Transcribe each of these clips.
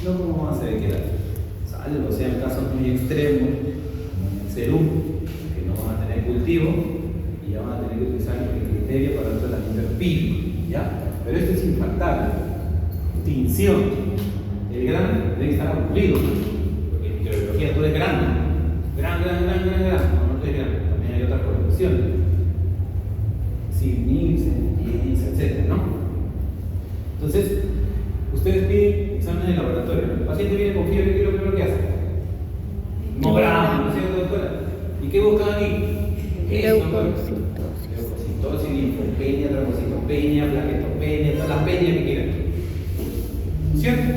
No, ¿cómo van a saber qué edad? Salvo sean casos muy extremos, como en el Perú, que no van a tener cultivo y ya van a tener que utilizar el criterio para el tratamiento empírico, ¿ya? Pero esto es infaltable. Tinción. El grano debe estar aburrido, porque en microbiología todo es grano. Grano. No, no es grano, también hay otras correcciones. Sin etc., ¿no? Entonces, ustedes piden exámenes de laboratorio. El paciente viene con fiebre, ¿qué es lo primero que hace? Hemograma, ¿no es cierto, doctora? ¿Y qué buscan aquí? Leucocitosis, linfopenia, trombocitopenia, plaquetopenia, todas las peñas que quieran. ¿Cierto?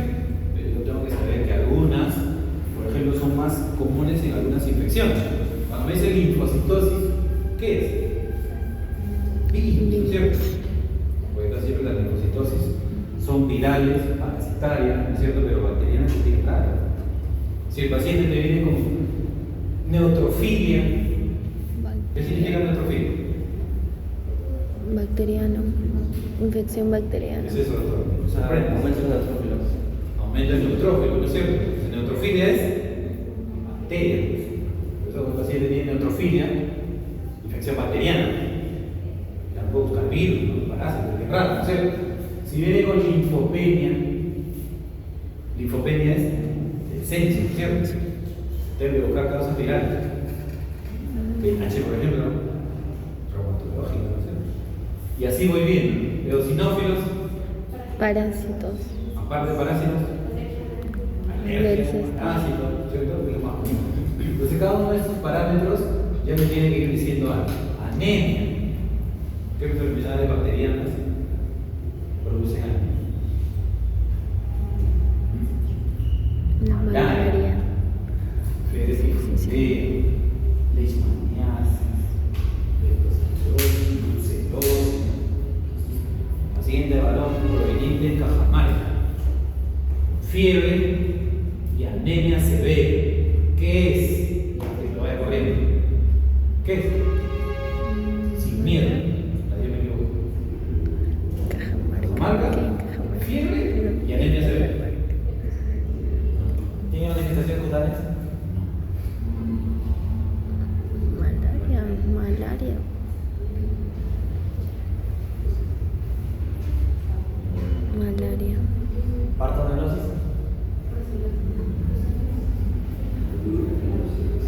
Pero yo tengo que saber que algunas, por ejemplo, son más comunes en algunas infecciones. Cuando me dice linfocitosis, ¿qué es? Virus, ¿cierto? Porque casi siempre las linfocitosis son virales, parasitarias, ¿no es cierto? Pero bacterianas es bien raro. Si el paciente te viene con neutrofilia, ¿qué significa neutrofilia? Bacteriano, infección bacteriana. ¿Qué es eso, doctor? Aumento el neutrófilo. Aumento el neutrófilo, ¿no es cierto? La neutrofilia es bacteria. Por eso cuando el paciente tiene neutrofilia, infección bacteriana. Tampoco buscar virus, ¿no? Parásitos, qué raro, ¿no es cierto? Si viene con linfopenia es esencia, ¿cierto? Debe buscar causas virales. PNH, por ejemplo, reumatológico, ¿no es cierto? Y así voy viendo. Eosinófilos, Parásitos. aparte de parásitos, alergias, parásitos, ¿cierto? Entonces, cada uno de estos parámetros ya me tiene que ir diciendo algo. Anemia. ¿Qué enfermedades bacterianas producen anemia? La malaria. Leishmaniasis, leptospirosis, brucelosis. Paciente de balón proveniente de Cajamarca. Fiebre y anemia severa. ¿Qué es? Que lo vaya corriendo. ¿Qué es? Sin miedo. Nadie me equivoco. Cajamarca, fiebre y anemia severa. ¿Tiene manifestación cutánea? Malaria. ¿Partoneurosis?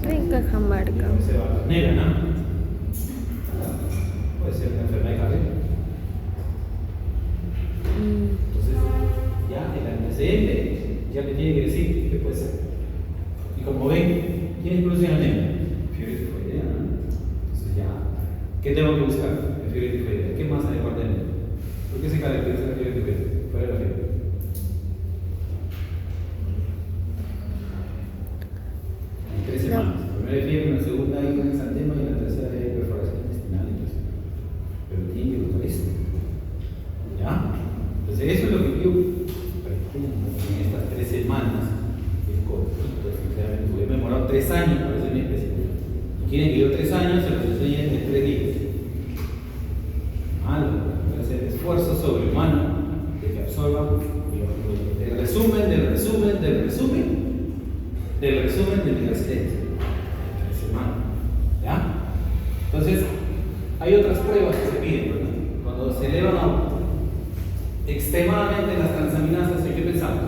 En Cajamarca. Se va a negra, ¿no? Puede ser una enfermedad cardíaca. Entonces, ya el antecedente ya me tiene que decir qué puede ser. Y como ven, ¿quiénes producen anemia? Fiebre tifoidea, ¿no? Entonces ya, ¿qué tengo que buscar? La fiebre tifoidea. ¿Qué más hay aparte de anemia? ¿Por qué se caracteriza la fiebre tifoidea? ¿Cuál es la fiebre? Hay 3 semanas. La primera fiebre, la segunda hay un exantema y la tercera hay perforación intestinal. Entonces, pero tiene que buscar eso. ¿Ya? Entonces eso es lo que yo pretendo en estas 3 semanas. Es cortito, sinceramente, porque me he demorado 3 años para hacer mi especialidad. Y quieren que yo 3 años se los enseñe en 3 días. Malo, voy a hacer esfuerzo sobrehumano de que absorban el resumen del resumen del resumen del resumen de mi residencia. 3 semanas. ¿Ya? Entonces, hay otras pruebas que se piden, ¿verdad? Cuando se elevan extremadamente las transaminasas, ¿en qué pensamos?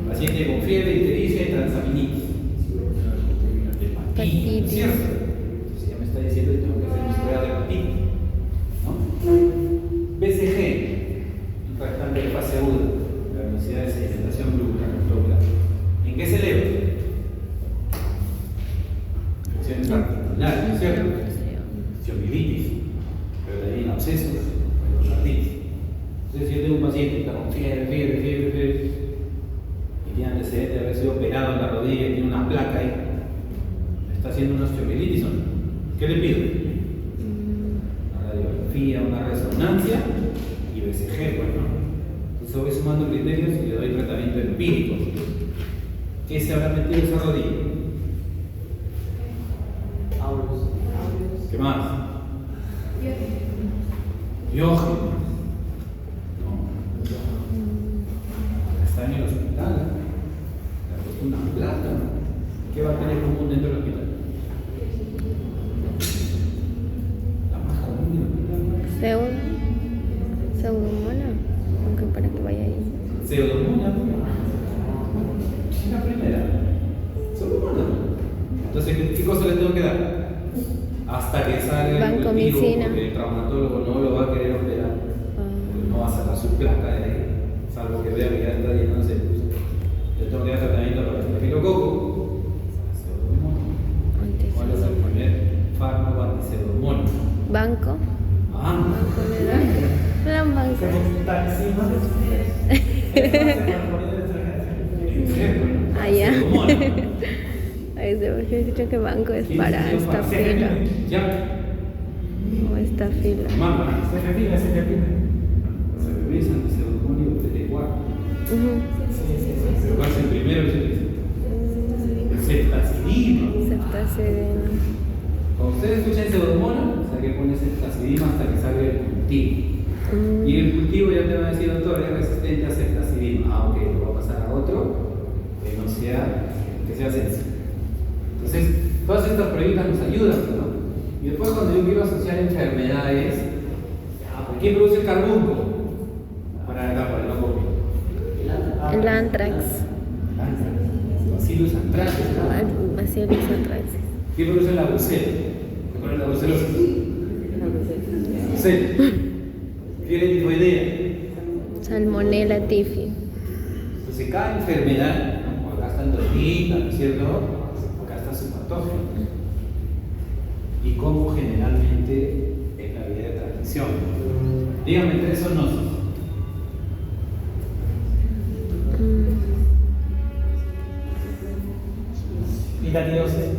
Paciente con fiebre, ictericia y transaminitis. Hepatitis, ¿cierto? Entonces ya me está diciendo que tengo que hacer mis pruebas de hepatitis, ¿no? BCG, impactante de fase aguda, la velocidad de sedimentación glucosa. ¿En qué se eleva? Infecciones articulares, ¿cierto? Siomielitis, pero también abscesos, endocarditis. Entonces, si yo tengo un paciente que está con fiebre, y tiene antecedentes de haber sido operado en la rodilla y tiene una placa ahí, está haciendo una osteomielitis, ¿o no? ¿Qué le pido? Una radiografía, una resonancia y BCG, pues, ¿no? Entonces voy sumando criterios y le doy tratamiento empírico. ¿Qué se habrá metido en esa rodilla? ¿Qué más? Diógenes. No. Está en el hospital. ¿Qué bacteria es común dentro del hospital? La más común del hospital. Pseudomonas. Aunque para que vaya ahí. Pseudomonas. Es la primera. Pseudomonas. Entonces, ¿qué cosa le tengo que dar? Hasta que salga el cultivo, porque el traumatólogo no lo va a querer operar. No va a sacar su placa de ahí, salvo que vea que ya está llenándose de luz. Le tengo que dar tratamiento para el estafilococo. ¿Cuál es el primer fármaco antipseudomonas? Banco. Banco le da. Me dan banco. Ah, ya. Ahí se me dicho que banco es para esta fila. O esta fila. Se es antipseudomónico PT4. Pero ¿cuál es el primero que se utiliza? El ceftazidima. Ceftazidima. Cuando ustedes escuchan pseudomonas, o sea que pones ceftazidima hasta que salga el cultivo. Y el cultivo ya te va a decir, doctor, es resistente a ceftazidima. Ah, ok, lo va a pasar a otro que no sea, que sea sencillo. Entonces, todas estas pruebas nos ayudan, ¿no? Y después cuando yo quiero asociar enfermedades, ¿por quién produce el carbunco? Para acá, para el ojo. El antrax. Bacillus anthracis. Bacillus anthracis. ¿Quién produce la brucela? ¿Cuál es la brucelosis? Brucela. Fiebre tifoidea. Salmonella typhi. Entonces, cada enfermedad, ¿no? Acá está el dormita, ¿no es cierto? Acá está su patógeno. Y cómo generalmente es la vía de transmisión. Dígame 3 zoonosis. Milanidosis.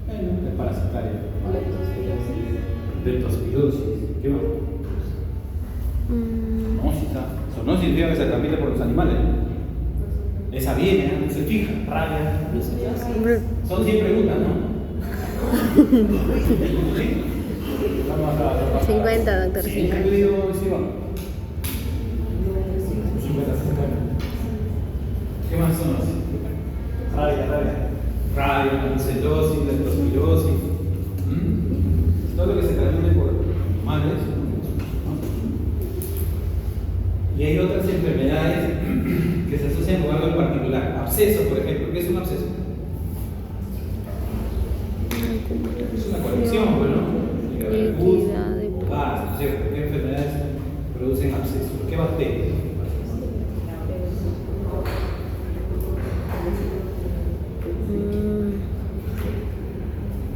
Bueno, es parasitaria. Leptospirosis. ¿Qué más? Zoonosis. Zoonosis significa que se transmite por los animales. Esa viene, no se fija. Rabia. Son 100 preguntas, ¿no? 50, doctor. Sí, 50. yo digo, sí, vamos. 50. ¿Qué más zoonosis? Rabia. Radio, brucelosis, leptospirosis. Todo lo que se transmite por animales. Y hay otras enfermedades que se asocian con algo en particular. Absceso, por ejemplo. ¿Qué es un absceso? Es una colección, ¿no? Liquidad de ¿cierto? ¿Qué enfermedades producen abscesos? ¿Qué bacterias?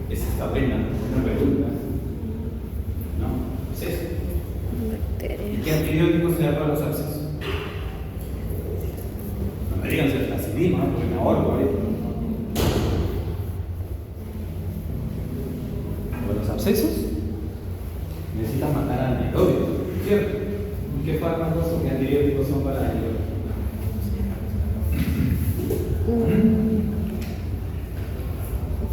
Esa está buena, una pregunta. ¿No? Absceso. bacterias. ¿Qué antibióticos se da para los abscesos? No me digan ceftazidima, porque me ahorco ahí. Los abscesos necesitan matar al anaerobio, ¿cierto? ¿Y qué fármacos o qué antibióticos son para el anaerobio?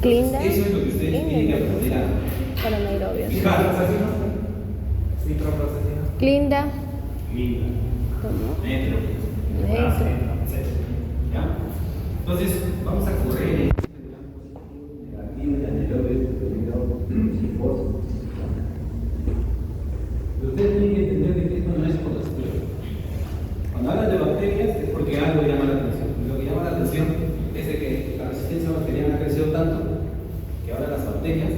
Clinda. Eso es lo que ustedes tienen que aprender a para anaerobios. fijar. Clinda. Linda, ¿Cómo? metro, Metro. etc. ¿Ya? Entonces, vamos a correr negativo de anaerobio. Pero ustedes tienen que entender que esto no es por la escuela. Cuando hablan de bacterias es porque algo llama la atención. Y lo que llama la atención es de que la resistencia bacteriana ha crecido tanto que ahora las bacterias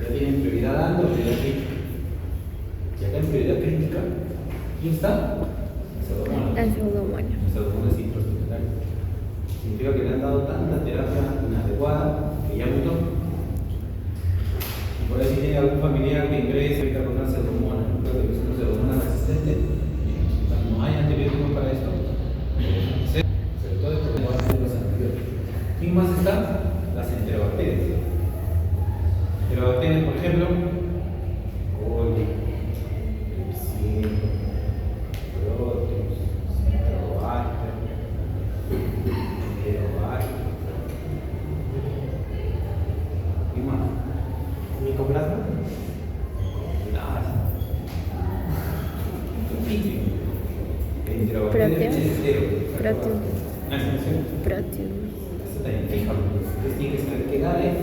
ya tienen prioridad dando prioridad crítica. Y acá en prioridad crítica, ¿quién está? La pseudomonas. La pseudomonas. La pseudomonas intrahospitalaria. Significa que le han dado tanta terapia inadecuada que ya mutó. Y por ahí si tiene algún familiar que ingrese ahorita con una pseudomonas, ¿no? Creo que es una pseudomonas resistente. O sea, no hay antibióticos para esto. Sobre todo porque no hay los antibióticos. ¿Quién más está? Las enterobacterias. Enterobacterias, por ejemplo, coli, Klebsiella, Proteus, Citrobacter, Enterobacter. ¿Qué más? Micoplasma. Proteus. Proteus. ¿La extensión? Proteus. está en fija. Entonces tiene que saber qué dar ahí.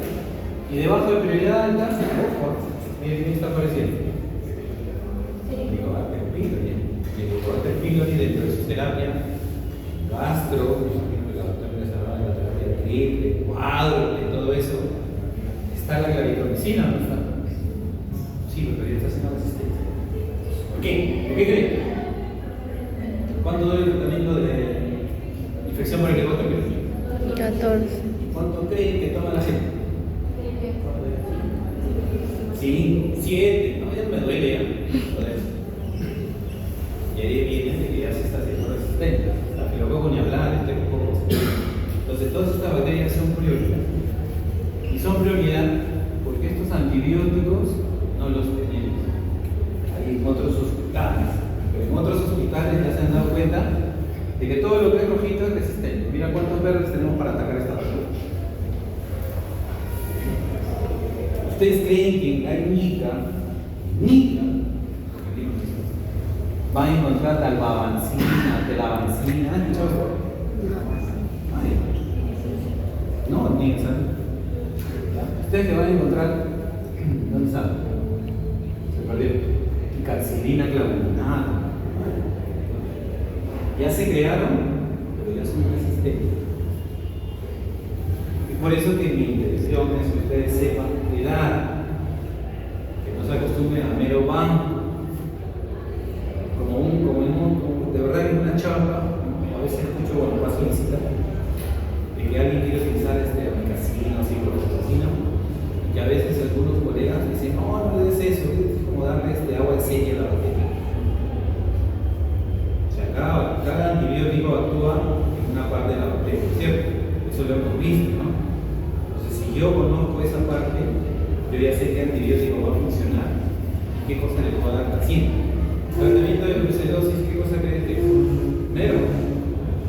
Y debajo de prioridad alta, ojo, miren, está apareciendo. Helicobacter pylori. Helicobacter pylori dentro de su terapia gastro, la terapia triple, cuádruple, todo eso. ¿Está la claritromicina o no está? Sí, pero ya está haciendo resistencia. ¿Por qué? ¿Por qué creen? ¿Cuánto dura el tratamiento de infección por Helicobacter pylori? 14. ¿Cuánto creen que toma la gente? 5, 7, no, ya me duele ya. Y ahí viene de que ya se está haciendo resistente. La filococo ni hablar, el tecococo. Entonces todas estas bacterias son prioridad. Y son prioridad porque estos antibióticos no los tenemos. Hay en otros hospitales. Pero en otros hospitales ya se han dado cuenta de que todo lo que es rojito es resistente. Mira cuántos verdes tenemos para atacar esta bacteria. ¿Ustedes creen que en Nica va a encontrar dalbavancina, telavancina? ¿Han escuchado esto? No, ni saben. Ustedes que van a encontrar, ¿dónde saben? Se perdieron. Picaxilina clavulinada. Ya se crearon, pero ya son resistentes. Y por eso que mi intención es que ustedes sepan cuidar, que no se acostumbren a mero banco, como de verdad en una chamba, a veces escucho cuando paso visita, de que alguien quiere utilizar amicacina o ciprofloxacina, y que a veces algunos colegas dicen, no, no le des eso, es como darle agua de seque a la bacteria. O sea, cada antibiótico actúa en una parte de la bacteria, ¿cierto? Eso lo hemos visto, ¿no? Entonces, si yo conozco esa parte, yo ya sé qué antibiótico va a funcionar y qué cosa le puedo dar al paciente. Tratamiento de brucelosis, ¿qué cosa crees que es? ¿Mero?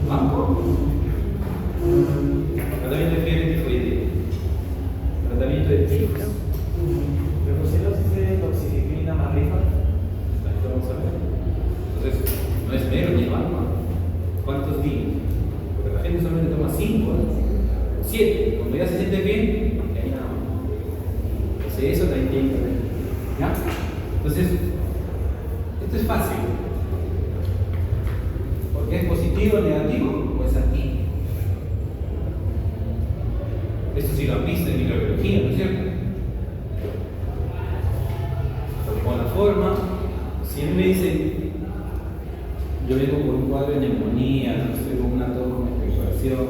¿Banco? Tratamiento de fiebre tifoidea. Tratamiento de tifus. ¿La brucelosis es doxiciclina más rifa? Vamos a ver. Entonces, no es mero ni banco. ¿Cuántos días? Porque la gente solamente toma 5 o 7. Cuando ya se siente bien, y ahí nada más. Entonces, eso también tiene que ver. ¿Ya? Entonces, esto es fácil. ¿Porque es positivo o negativo? O es activo. Esto sí lo han visto en microbiología, ¿no es cierto? Porque con la forma, si él me dice, yo vengo por un cuadro de neumonía, estoy con una tos con expectoración,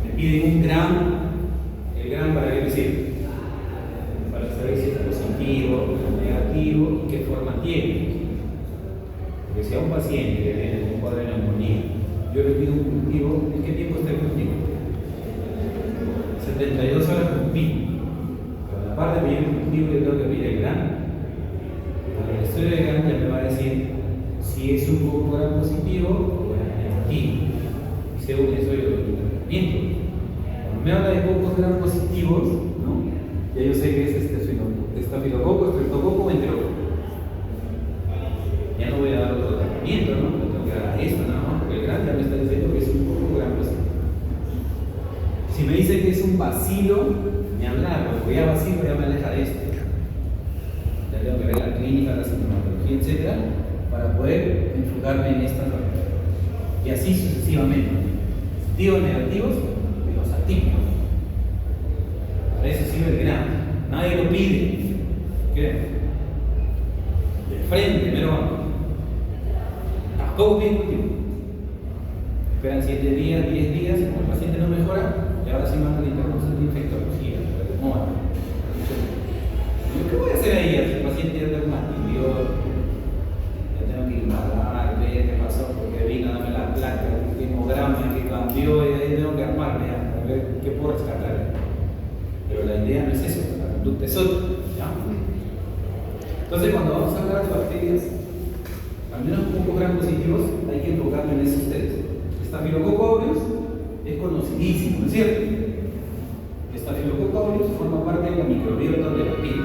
me piden un gram, el gram para qué me sirve, para saber si es positivo, negativo y qué forma tiene. Porque si a un paciente que viene con un cuadro de neumonía, yo le pido un cultivo, ¿en qué tiempo está el cultivo? 72 horas cultivo. Pero aparte de pedir un cultivo, yo tengo que pedir el gran. Porque la historia del gran ya me va a decir si es un poco gran positivo o gran negativo. Y según eso yo lo tratamiento. Cuando me habla de pocos gran positivos, ¿no? Ya yo sé que es estafilococo, estreptococo o enterococo. Ya no voy a dar otro tratamiento, ¿no? No tengo que dar eso nada más, porque el gran ya me está diciendo que es un poco gran positivo. Si me dice que es un bacilo, ni hablar, porque ya bacilo ya me aleja de esto. Ya tengo que ver la clínica, la sintomatología, etc., para poder enfocarme en estas bacterias. Y así sucesivamente. Positivos, negativos y los atípicos. Para eso sirve el grano. Nadie lo pide. ¿Qué? De frente, primero vamos. Tampoco bien cultivo. Esperan 7 días, 10 días, como el paciente no mejora, y ahora sí mandan la intervención de infectología, de demora. ¿Qué voy a hacer ahí? Si el paciente ya tengo un antibiótico, ya tengo que inhalar, ver qué pasó, porque vino a darme la placa, el hemograma que cambió, y ahí tengo que armarme a ver qué puedo rescatar. Pero la idea no es eso, la conducta es otra. ¿Ya? Entonces, cuando vamos a hablar de bacterias, al menos un poco gran positivos, hay que enfocarme en esos tres. Staphylococcus aureus es conocidísimo, ¿no es cierto? Staphylococcus aureus forma parte de la microbiota de la piel.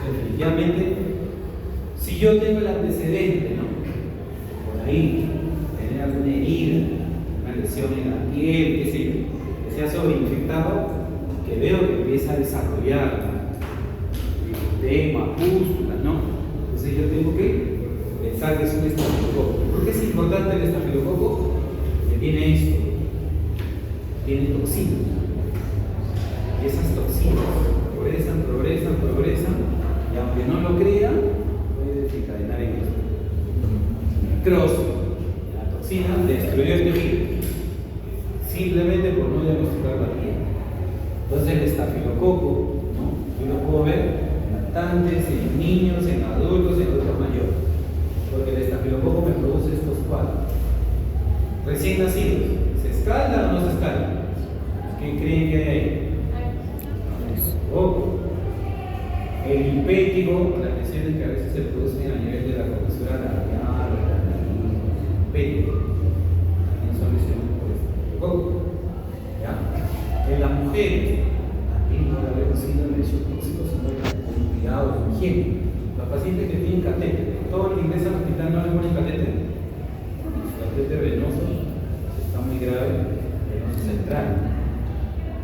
Definitivamente, si yo tengo el antecedente, ¿no? Por ahí, tener alguna herida, una lesión en la piel, qué sé yo, que se ha sobreinfectado, que veo que empieza a desarrollar edema, pústulas, ¿no? Entonces yo tengo que pensar que es un estafilococo. ¿Por qué es importante el estafilococo? Que tiene esto, tiene toxinas. Y esas toxinas progresan, y aunque no lo crean, puede desencadenar en esto. Necrosis. La toxina destruyó el tejido, simplemente por no diagnosticar la piel. Entonces el estafilococo, ¿no? Yo lo puedo ver en lactantes, en niños, en adultos mayores, porque el estafilococo me produce estos cuadros. Recién nacidos, ¿se escalda o no se escalda? ¿Qué creen que hay ahí? El impético, las lesiones que a veces se producen a nivel de la comisura labial, de la nariz, impético, también son lesiones por estafilococo. ¿Ya? En las mujeres, también puede haber síndrome de shock tóxico, sino con cuidado, con higiene. Los pacientes que tienen catéter, todo el que ingresa al hospital no le ponen catéter. Su catéter venoso está muy grave, venoso central.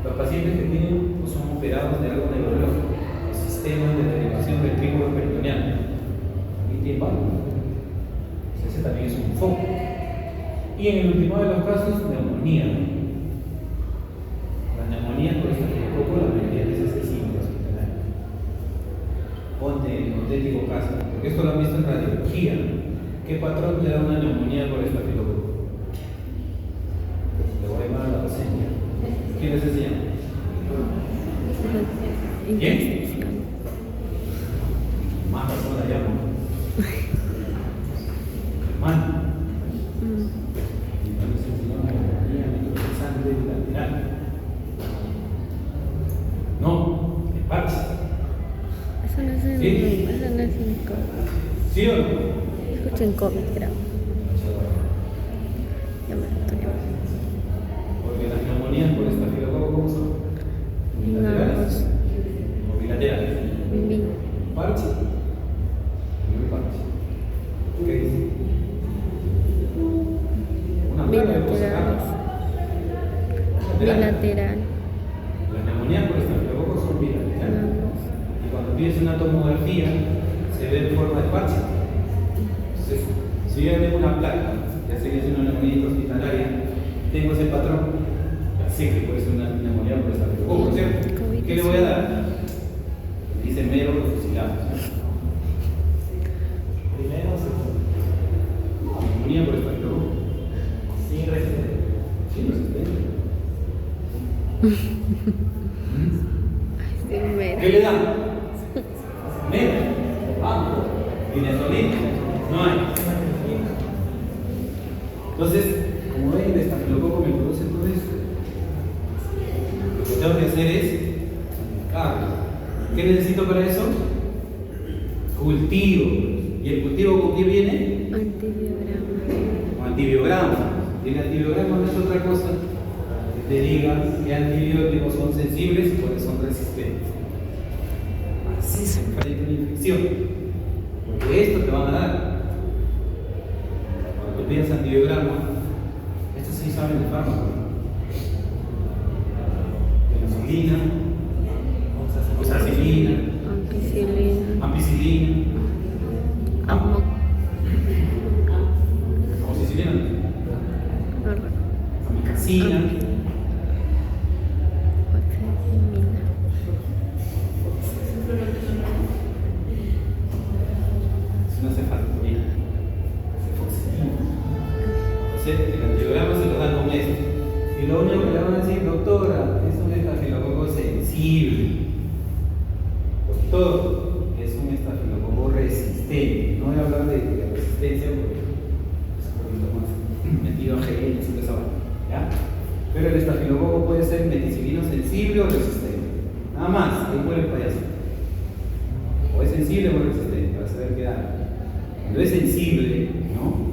Los pacientes que tienen o son operados de algo neurológico, los sistemas de derivación del ventrículo peritoneal, y tienen válvulas. Ese también es un foco. Y en el último de los casos, neumonía. La neumonía por estafilococo, la mayoría de veces es intrahospitalaria. Ponte el hipotético caso, porque esto lo han visto en radiología. ¿Qué patrón te da una neumonía por estafilococo? Le voy a llamar a la docencia. ¿Quién les enseña? ¿Quién? Más razón la llamo. Hermano. Entonces enseñó una neumonía microcesante bilateral. No, el parche. Eso no es en, ¿Sí? eso no es en COVID. ¿Sí o no? Escucho en COVID, creo. Ya me lo estoy llamando. Porque las neumonías por estafilococo, ¿cómo son? ¿Unilaterales? ¿O bilaterales? ¿Parche? No parche. ¿Qué dice? Una plaga de Bilaterales. Bilateral. Las neumonías por estafilococo son bilaterales. Y cuando pides una tomografía, se ve en forma de parche. Entonces, si yo tengo una placa, ya sé que es una neumonía hospitalaria, tengo ese patrón, ya sé que puede ser una neumonía por estafilococo, ¿cierto? ¿Qué le voy a dar? Dice mero lo fusilamos. Primero o segundo. Neumonía por estafilococo. Sin resistente. Sí, resistente. Sí, mera. ¿Qué le dan? Mero. Banco. Insulina. No hay. Entonces, como ven, el estafilococo me produce todo esto. Lo que tengo que hacer es sacarlo. ¿Qué necesito para eso? Cultivo. ¿Y el cultivo con qué viene? Antibiograma. Con antibiograma. Y el antibiograma no es otra cosa que te diga qué antibióticos son sensibles y cuáles son resistentes. Así se enfrenta una infección. Porque esto te van a dar. Cuando pidas antibiograma, estos sí saben de fármaco. Penicilina, oxacilina, Ampicilina. ampicilina, Amo. amoxicilina, amicacina. Oxacilina. Si no hace falta, mira, cefoxilina. Entonces, el antibiograma se lo dan con esto. Y lo único que le van a decir, doctora, es un estafilococo sensible. Doctor, es un estafilococo resistente. No voy a hablar de resistencia porque es un poquito más metido a genes y todo eso. ¿Ya? Pero el estafilococo puede ser meticilino sensible o resistente. Nada más, ahí muere el payaso. O es sensible o resistente, para saber qué da. Cuando es sensible, ¿no?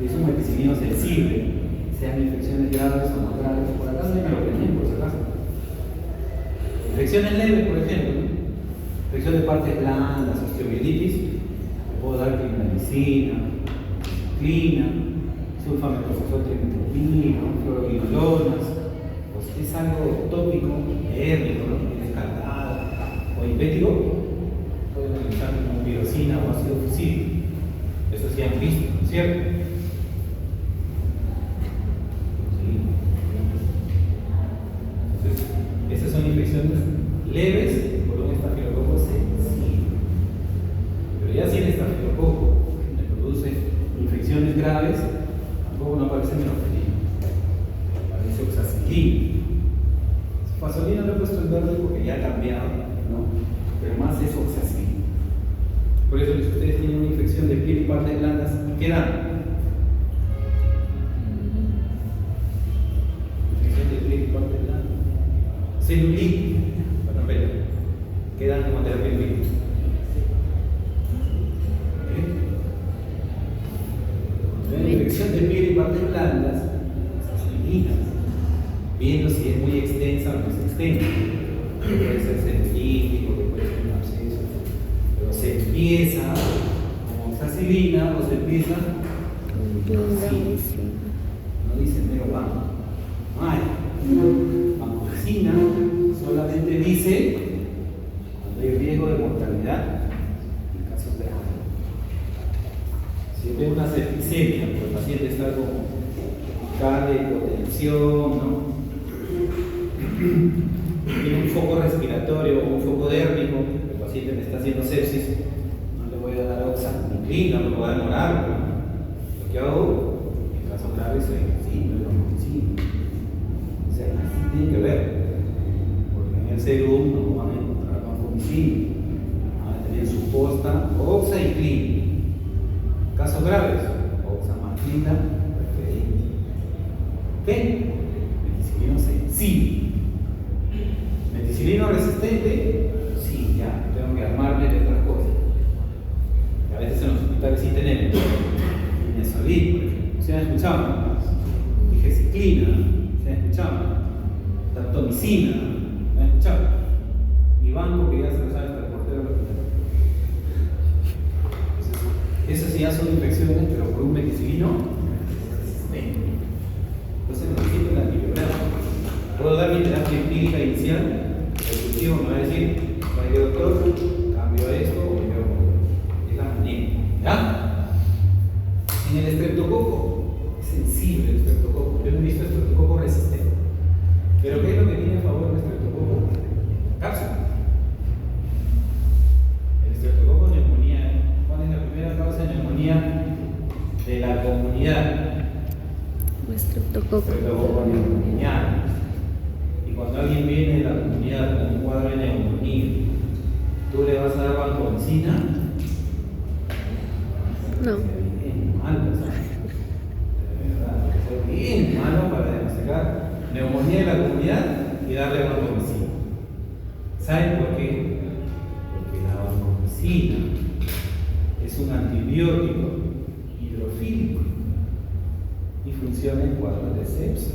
Es un meticilino sensible, sean infecciones graves o no graves, por acá no hay melopenia, por si acaso. Infecciones leves, por ejemplo, ¿no? Infección de partes blandas, osteomielitis, le puedo dar clindamicina, clina, sulfametofosfato trimetilina, fluoroquinolonas, pues es algo tópico, hérnico, ¿no? Escaldado o impético, pueden utilizar como pirocina o ácido fucílico. Eso sí han visto, ¿no es cierto? Sí. Entonces, esas son infecciones leves por un estafilococo sencillo. Pero ya si el estafilococo me produce infecciones graves, tampoco no aparece merofelina, aparece oxacilina. Fasolina lo he puesto en verde porque ya ha cambiado, ¿no? Pero más es oxacilina. Por eso, si ustedes tienen una infección de piel y partes blandas, ¿qué dan? Infección de piel y partes blandas. Celulitis, para ver, ¿qué dan como terapia clínica? Infección de piel y partes blandas, celulitis, viendo si es muy extensa o no es extensa. Puede ser celulitis, porque puede ser un absceso, pero se empieza con oxacilina o se empieza Sí. no dice mero banco. Vancomicina solamente dice cuando hay riesgo de mortalidad en casos graves. Si ve una septicemia, porque el paciente está como cara de hipotensión, ¿no? Tiene un foco respiratorio o un foco dérmico, el paciente me está haciendo sepsis, no le voy a dar oxacilina, no lo voy a demorar, ¿no? Lo que hago, en casos graves, es vancomicina. O sea, así tiene que ver, porque en el serum no van a encontrar vancomicina, van a tener su posta oxacilina. Casos graves, oxamatrina preferente. ¿Qué? Meticilino sencillo. Meticilino resistente, sí, ya, tengo que armarle de otras cosas. A veces en los hospitales sí tenemos. Midazolit, por ejemplo. ¿Se han escuchado? Digiciclina, ¿se han escuchado? Daptomicina, ¿se han escuchado? Mi banco que ya se lo sabe hasta el portero del hospital. Esas sí ya son infecciones, pero por un meticilino resistente. Entonces necesito el antibiótico. Puedo dar mi terapia empírica inicial, el cultivo me va a decir, vaya doctor, cambio esto o me veo con es la manera. ¿Ya? En el estreptococo, es sensible el estreptococo. Yo no he visto estreptococo resistente. Pero ¿qué es lo que tiene a favor el estreptococo? Cápsula. El estreptococo neumonía. ¿Cuál es la primera causa de neumonía de la comunidad? Estreptococo. Estreptococo neumonía. Y cuando alguien viene de la comunidad con un cuadro de neumonía, ¿tú le vas a dar vancomicina? No. Bien malo, ¿sabes? De verdad, es bien malo para diagnosticar neumonía de la comunidad y darle vancomicina. ¿Saben por qué? Porque la vancomicina es un antibiótico hidrofílico y funciona en cuadros de sepsis.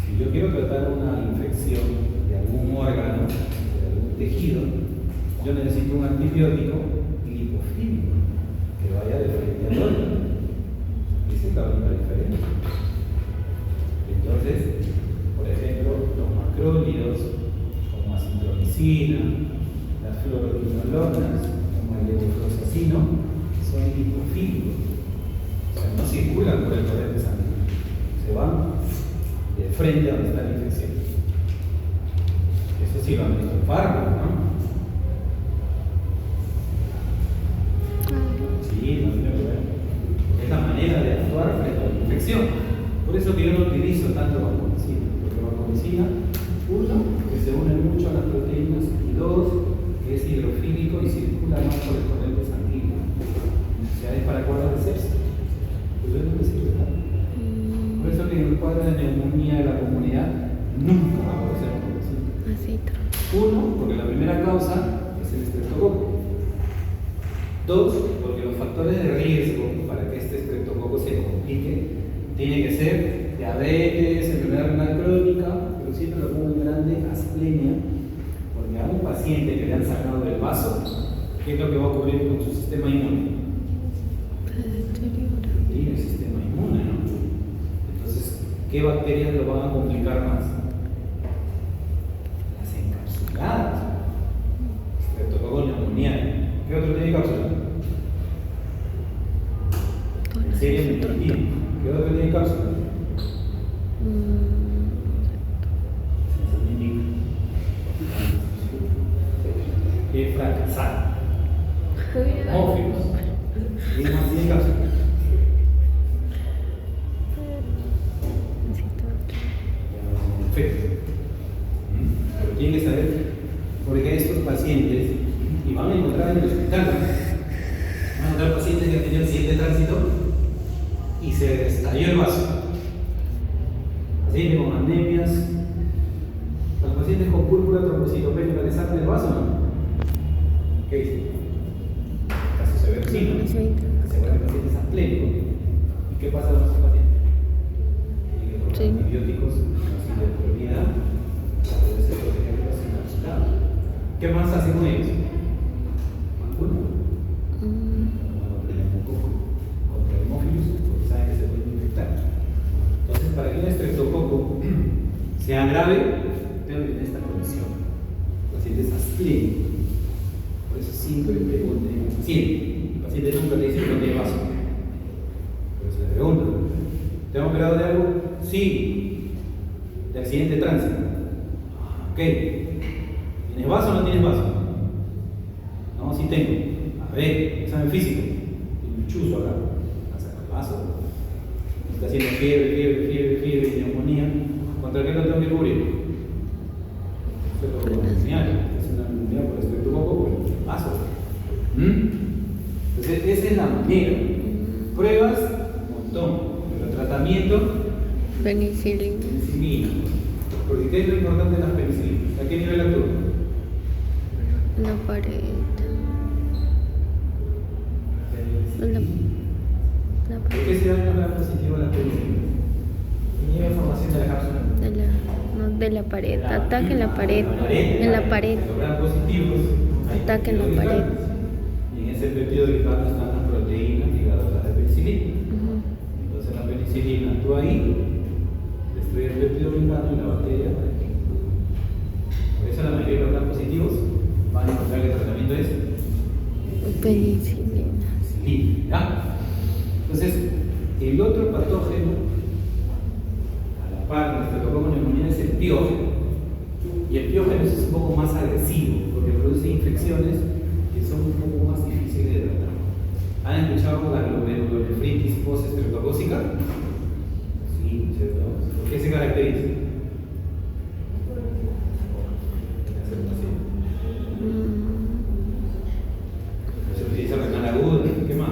Si yo quiero tratar una infección de algún órgano, de algún tejido, yo necesito un antibiótico lipofílico que vaya de frente al órgano. Esa es la única diferencia. Entonces, por ejemplo, los macrólidos, como acitromicina, las fluoroquinolonas, como el levofloxacino, son lipofílicos. O sea, no circulan por el torrente sanguíneo, se van de frente a donde está la infección. Eso sí lo han visto en fármacos, ¿no? Sí, no tiene que ver. Es la manera de actuar frente a la infección. Por eso que yo no utilizo tanto vancomicina, porque vancomicina, uno, que se une mucho a las proteínas, y dos, que es hidrofílico y circula más por el torrente sanguíneo. O sea, es para cuadros de sepsis. Pues yo no me sirve tanto. Por eso que en el cuadro de neumonía de la comunidad nunca va a aparecer vancomicina. Uno, porque la primera causa es el estreptococo. Dos, porque los factores de riesgo para que este estreptococo se complique tiene que ser diabetes, enfermedad renal crónica, pero siempre lo pongo en grande, asplenia, porque a un paciente que le han sacado del vaso, ¿qué es lo que va a ocurrir con su sistema inmune? Tiene el sistema inmune, ¿no? Entonces, ¿Qué bacterias lo van a complicar más? Las encapsuladas. Streptococcus pneumoniae. ¿Qué otro tiene cápsula? Neisseria meningitidis. ¿Qué otro tiene cápsula? Qué fracasado. Hemófilos. ¿Quién más tiene cápsula? Perfecto. Pero tienen que saber, porque estos pacientes, y van a encontrar en el hospital, van a encontrar pacientes que han tenido accidente de tránsito y se estalló el vaso. Pacientes con anemias, los pacientes con púrpura trombocitopénica les salen el vaso, ¿no? ¿Qué dicen? Caso severo, sí, ¿no? Se vuelven pacientes aplénicos. ¿Y qué pasa con esos pacientes? Tienen que tomar antibióticos, así de prioridad, para poder ser protegidos encapsulados. ¿Qué más hacen con ellos? Vacuna. Contra el hemococo, contra el hemófilos, porque saben que se pueden infectar. Entonces, para que un estreptococo sea grave, debe tener esta condición. Pacientes astrénicos. Por eso siempre pregunten al paciente. El paciente nunca le dice no tiene vaso. Por eso le preguntan: ¿te han operado de algo? Sí. ¿De accidente de tránsito? Ok. ¿Tienes vaso o no tienes vaso? No, sí tengo. A ver, examen físico. Tiene un chuzo acá. A sacar el vaso. Está haciendo fiebre, neumonía. ¿Contra qué lo tengo que cubrir? Es una neumonía por estreptococo por el vaso. Entonces, esa es la manera. Pruebas, un montón. Pero tratamiento, Penicilina. penicilina. Porque ¿qué es lo importante de las penicilinas? ¿A qué nivel actúa? La pared. La ¿Por qué se da un gran positivo a las penicilinas? Inhibe formación de la cápsula. de la pared. Ataque en la pared. En la pared. Los gran positivos. Ataque en la pared. Y en ese péptido glicano están las proteínas ligadas a la penicilina. Entonces la penicilina actúa ahí, destruye el péptido glicano y la bacteria. Por eso la mayoría de los gran positivos van a encontrar que el tratamiento es Penicilina. penicilina. ¿Ya? Entonces, el otro patógeno, a la par de Streptococcus pneumoniae, es el piógeno. Y el piógeno es un poco más agresivo, porque produce infecciones que son un poco más difíciles de tratar. ¿Han escuchado la glomerulonefritis post-estreptocócica? Sí, ¿cierto? ¿Por qué se caracteriza? Se utiliza renal aguda. ¿Qué más?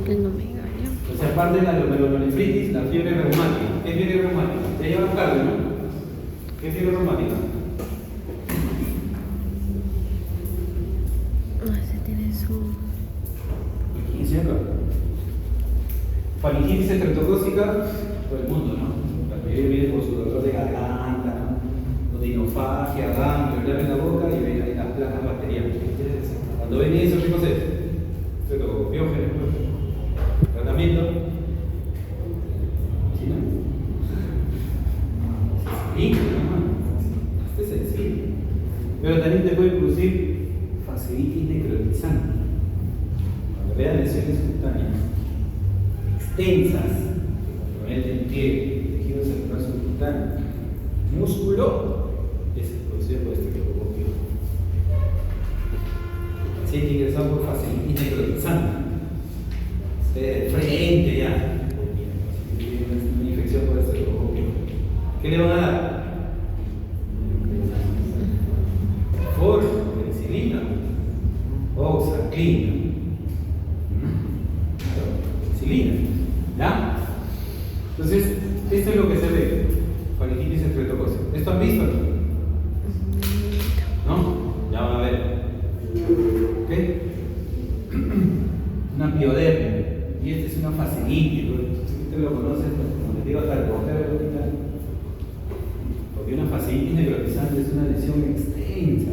Que no me engaña. O sea, aparte de la glomerulonefritis, la fiebre reumática. ¿Qué es fiebre reumática? Ya lleva un cardio, ¿no? ¿Qué es fiebre reumática? Ese tiene su. ¿Quién se acá? Faringitis estreptocócica por el mundo, ¿no? La mayoría viene por su dolor de garganta, ¿no? Odinofagia, ganglio, le abren la boca y ven ahí las placas bacterianas. Cuando ven eso, ¿qué cosa es? Estreptococcus piógeno. Tratamiento. ¿Sí, no? Sí, no. Este es sencillo. Pero también te puede producir fasciitis necrotizante. Cuando vean lesiones cutáneas extensas que comprometen piel, tejido cerebral subcutáneo, músculo, es producido por estreptococcus piógeno. El paciente ingresado por fasciitis necrotizante. De frente ya. Una infección por estreptococcus piógeno. ¿Qué le van a dar? Penicilina, oxaclina, penicilina, ¿ya? Entonces, esto es lo que se ve, faringitis estreptocócica. ¿Esto han visto? ¿No? Ya van a ver. ¿Ok? Una piodermia, y esta es una fasciitis, usted lo conoce, como les digo, hasta el portero del hospital. Porque una fasciitis necrotizante es una lesión extensa,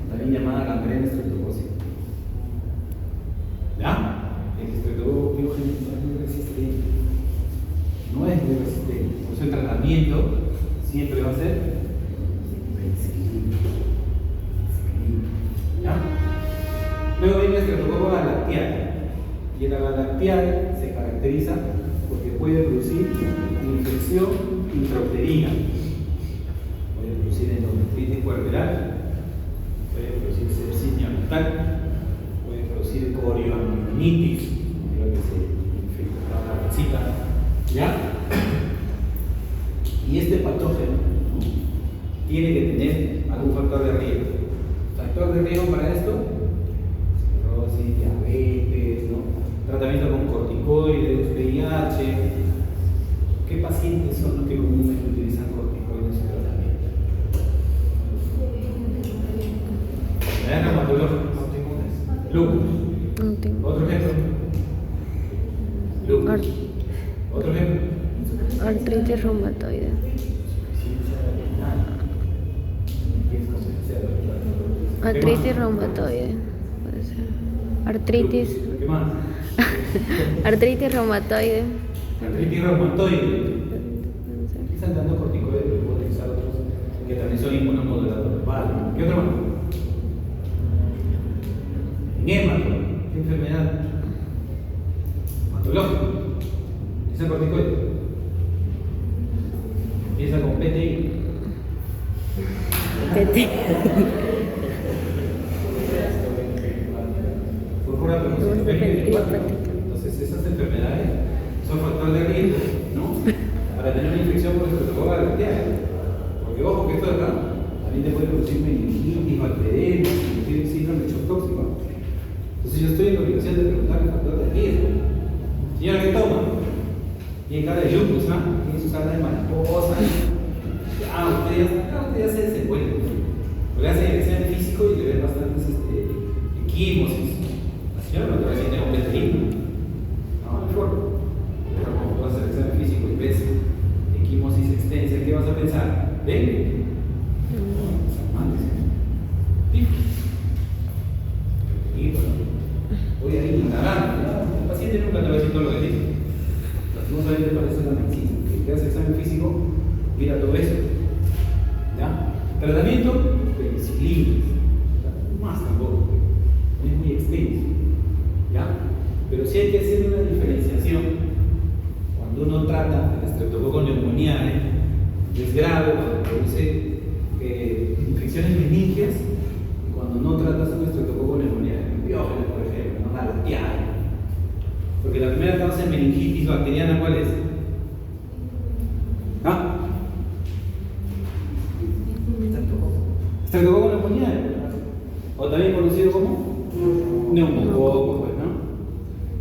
también llamada gangrena estreptocócica. ¿Ya? el estreptococo biogénico no es muy resistente. No es muy resistente. Por eso el tratamiento siempre va a ser penicilina. ¿Ya? Luego viene el estreptococo galactiae. Y el galactiae se caracteriza porque puede producir infección intrauterina, puede producir endometritis puerperal, puede producir sepsis neonatal, puede producir corioamnionitis, creo que se infecta la pancita, ¿ya? Y este patógeno, ¿no?, tiene que tener algún factor de riesgo. Factor de riesgo para esto: cirrosis, diabetes, ¿no?, tratamiento con corticoides, VIH. ¿Qué pacientes son los que comúnmente utilizan corticoides en tratamiento? ¿Enfermedades reumatológicas? Lupus. Otro ejemplo. Lupus. Otro ejemplo. Artritis reumatoide. Artritis reumatoide. Puede ser. Artritis. ¿Qué más? Artritis reumatoide. Artritis reumatoide. Están dando corticoides, pero puedo utilizar otros que también son inmunomoduladores. Vale. ¿Qué otro más? Hemátomo. ¿Qué enfermedad? Hematológica. ¿Es el corticoide? Empieza con PTI. Púrpura trombocitopenia. Entonces, esas enfermedades son factor de riesgo, ¿no?, para tener una infección por estreptococo galactiae. Porque ojo que esto de acá también te puede producir meningitis, bacterias, producir síndrome de shock tóxico. Entonces yo estoy en la obligación de preguntar el factor de riesgo. Señora, ¿qué toma? Tiene cara de lupus, ¿ah? Tiene sus alas de mariposa. Usted ya se desenvuelve. Porque hace el examen físico y le ven bastantes equimosis. La señora no te va a decir tengo petrino. No, mejor. Pero como tú haces el examen físico y ves equimosis extensa, ¿qué vas a pensar? Ven. Y bueno, voy a ir indagando. El paciente nunca te va a decir todo lo que dice. Lastimosamente parece la medicina. Que hace el examen físico, mira todo eso. ¿Ya? Tratamiento, penicilina. Más tampoco. Es muy extenso. ¿Ya? Pero sí hay que hacer una diferenciación. Cuando uno trata el estreptococo pneumoniae, es grave cuando produce infecciones meningias, y cuando no tratas un estreptococo pneumoniae, biógenes, por ejemplo, no galactiae. Porque la primera causa de meningitis bacteriana, ¿cuál es? ¿Ah? Estreptococo pneumoniae, o también conocido como neumococo, pues, ¿no?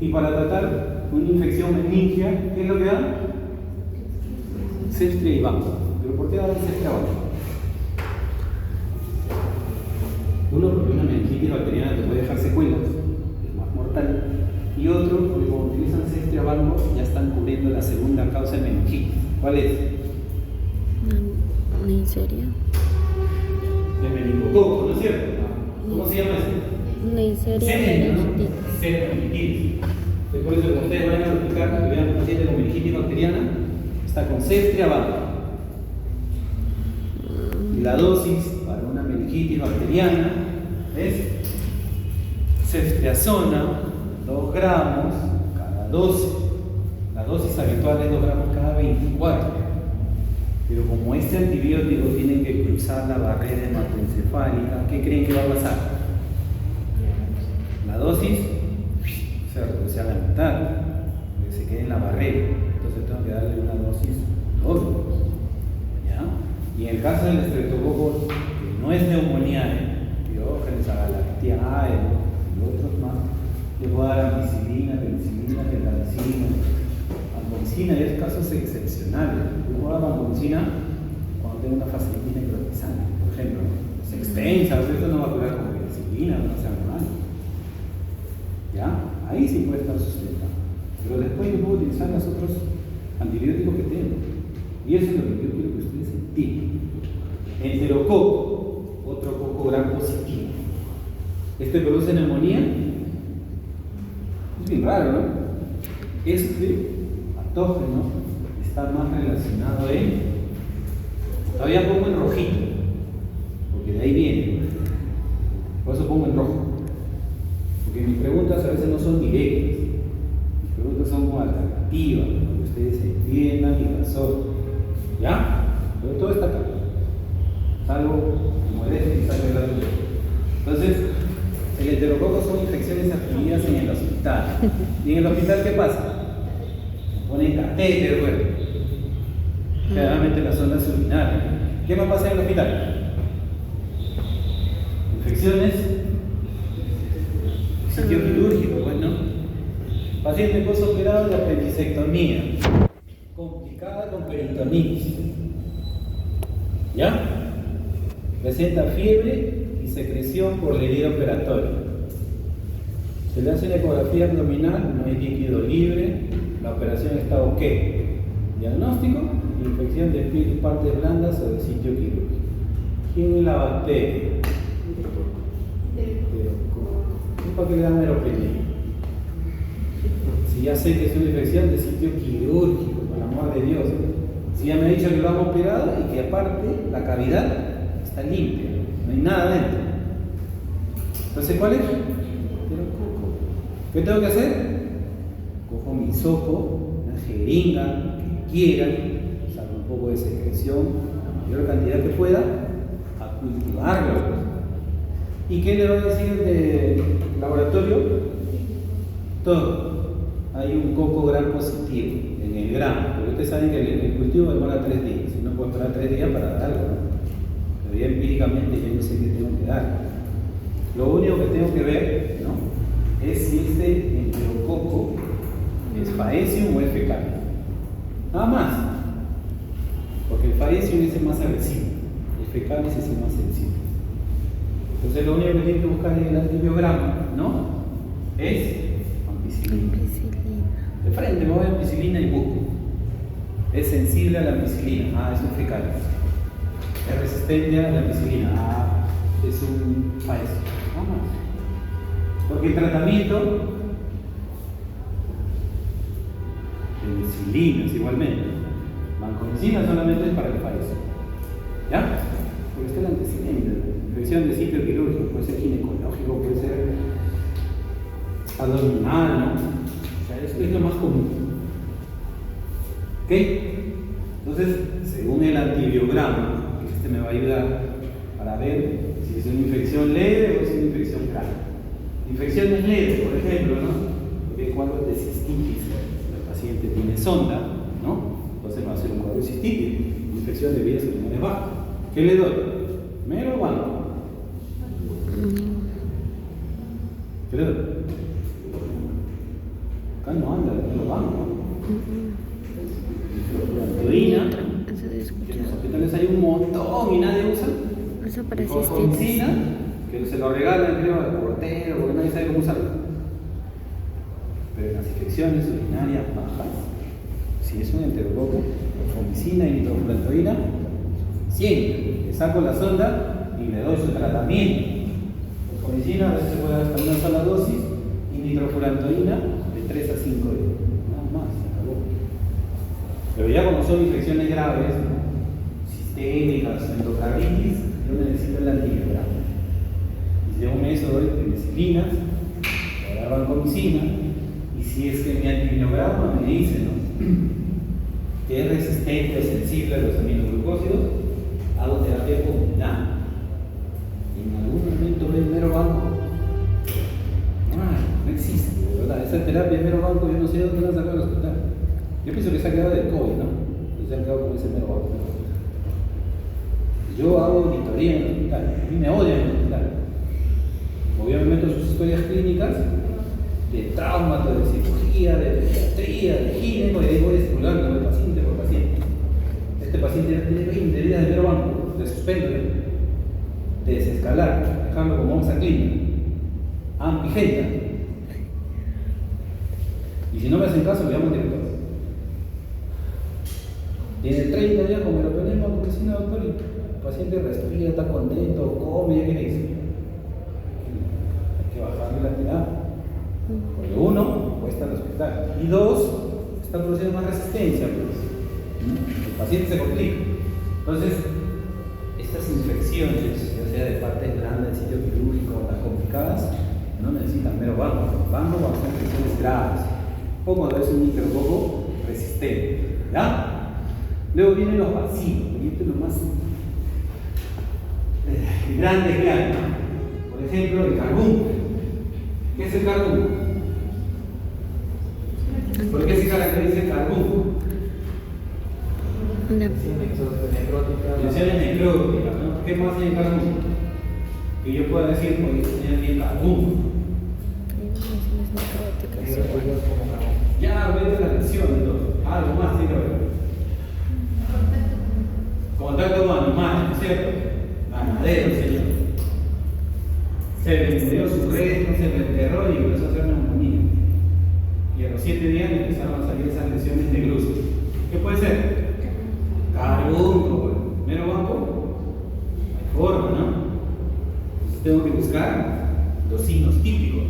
Y para tratar una infección meningia, ¿qué es lo que da? Ceftriaxona y banco. ¿Pero por qué da Ceftriaxona? Uno, porque una meningitis bacteriana te puede dejar secuelas, es más mortal. Y otro, porque cuando utilizan Ceftriaxona banco ya están cubriendo la segunda causa de meningitis. ¿Cuál es? Neisseria. De meningococo, ¿no es cierto? ¿Cómo se llama eso? Neisseria meningitis. Por eso, cuando ustedes vayan a explicar que vean un paciente con meningitis bacteriana, está con Ceftriaxona banco. Y la dosis para una meningitis bacteriana es Ceftriaxona, 2 gramos cada 12. La dosis habitual es 2 gramos cada 24. Pero como este antibiótico tiene que cruzar la barrera hematoencefálica, ¿qué creen que va a pasar? La dosis se reduce a la mitad, porque se queda en la barrera. Entonces tengo que darle una dosis doble. ¿Ya? Y en el caso del estreptococo, que no es neumonía, Diógenes, galactiae y otros más, les voy a dar ampicilina, penicilina, gentamicina, vancomicina, y es casos excepcionales. Yo voy a dar vancomicina cuando tengo una fasciitis necrotizante, por ejemplo. Es extensa, esto no va a curar con penicilina, no sea normal. ¿Ya? Ahí sí puede estar sustentado. Pero después yo puedo utilizar los otros antibióticos que tengo. Y eso es lo que yo quiero que ustedes entiendan. Enterococo, otro coco gran positivo. ¿Este produce neumonía? Muy bien. muy raro, ¿no? Este patógeno está más relacionado en... Todavía pongo en rojito, porque de ahí viene. Por eso pongo en rojo. Porque mis preguntas a veces no son directas. Mis preguntas son como alternativas, para que ustedes entiendan y razonen. ¿Ya? Pero todo está acá. Salvo como el y salvo el lado. Entonces, el enterococo son infecciones adquiridas en el hospital. ¿Y en el hospital qué pasa? Ponen catéter, bueno. Generalmente las zonas urinarias. ¿Qué más pasa en el hospital? Infecciones, sitio quirúrgico, pues, ¿no? Paciente postoperado de apendicectomía, complicada con peritonitis. ¿Ya? Presenta fiebre y secreción por la herida operatoria. Se le hace una ecografía abdominal, no hay líquido libre, la operación está ok. Diagnóstico: infección de piel y partes blandas o de sitio quirúrgico. ¿Quién es la bacteria? ¿Para qué le dan meropelia? Si ya sé que es una infección de sitio quirúrgico, por el amor de Dios. Si ya me ha dicho que lo han operado y que aparte la cavidad está limpia, no hay nada dentro. Entonces, ¿cuál es? ¿Qué tengo que hacer? Cojo mi hisopo, una jeringa, lo que quiera, saco un poco de secreción, la mayor cantidad que pueda, a cultivarlo. ¿Y qué le va a decir de laboratorio? Todo. Hay un coco gram positivo en el gramo, porque ustedes saben que el cultivo demora 3 días, si no puedo esperar 3 días para dar algo, ¿no? Pero ya empíricamente yo no sé qué tengo que dar. Lo único que tengo que ver, ¿no?, es si este enterococo es faecium o es fecal. Nada más. Porque el faecium es el más agresivo, el fecal es el más sensible. Entonces lo único que tienen que buscar en el antibiograma, ¿no?, es ampicilina. De frente me voy a ampicilina y busco. Es sensible a la ampicilina. Ah, es un fecal. Es resistente a la ampicilina. Ah, es un faecium. Vamos. Porque el tratamiento, penicilinas igualmente. Vancomicina solamente es para el faecium. ¿Ya? Porque está el antecedente. Infección de sitio quirúrgico, puede ser ginecológico, puede ser abdominal, ¿no? O sea, esto es lo más común. ¿Ok? Entonces, según el antibiograma, este me va a ayudar para ver si es una infección leve o es una infección grave. Infecciones leves, por ejemplo, ¿no? Porque cuadro de cistitis, el paciente tiene sonda, ¿no? Entonces va a ser un cuadro de cistitis, infección de vías urinarias bajas. ¿Qué le doy? ¿Mero o banco? ¿Qué le doy? Acá no anda, no lo banco. Proteína. Que en los hospitales hay un montón y nadie usa. Eso para cistitis. Que se lo regalan, creo, al portero, porque nadie sabe cómo usarlo. Pero en las infecciones urinarias bajas, si es un enterococo, fomicina y nitrofurantoína, siempre le saco la sonda y le doy su tratamiento. Fomicina a veces se puede dar hasta una sola dosis y nitrofurantoína de 3 a 5 días. Nada más, se acabó. Pero ya como son infecciones graves, ¿no?, sistémicas, endocarditis, yo necesito el antibiograma. Y según eso doy penicilina, voy a dar vancomicina, y si es que mi antibiograma me dice, ¿no?, que es resistente o sensible a los aminoglucósidos, hago terapia combinada. Y en algún momento ve el mero banco. No existe, ¿verdad? Esa terapia de mero banco, yo no sé de dónde la han sacado al hospital. Yo pienso que se ha quedado del COVID, ¿no? Se han quedado con ese mero banco. Yo hago auditoría en el hospital, a mí me odian en el hospital. Obviamente sus historias clínicas de trauma, de cirugía, de pediatría, de gineco, y ahí voy estimulando de paciente por paciente. Este paciente ya tiene 20 días de mero banco, te suspendo, te desescalar, dejarlo como onza clínica, ampigenta. Y si no me hacen caso, le llamo al director. Tiene 30 días con meropenismo, porque si no, doctor, el paciente respira, está contento, come, ¿qué le dice? Hay que bajarle la terapia. Porque uno, cuesta respetar. Y dos, está produciendo más resistencia, pues. El paciente se complica. Entonces, estas infecciones, ya sea de partes grandes del sitio quirúrgico o las complicadas, no necesitan mero banco. Banco cuando son infecciones graves. O cuando es un micrococo resistente. ¿Ya? Luego vienen los bacilos. Y esto es lo más grande que hay. Por ejemplo, el carbúnculo. ¿Qué es el carbúnculo? ¿Por qué se caracteriza el carbúnculo? Lesiones necróticas, ¿no? ¿Qué más hay en carbúnculo? Que yo pueda decir, porque tenía bien carbúnculo. Ya, vete la lesión, entonces. Algo más tiene que ver. Contacto con animales, ¿no es cierto? Ganadero, señor. Se le murió su resto, se le enterró y empezó a hacer neumonía. Y a los 7 días empezaron a salir esas lesiones negruzcas. ¿Qué puede ser? Carbúnculo, mero banco. No hay forma, ¿no? Entonces tengo que buscar los signos típicos.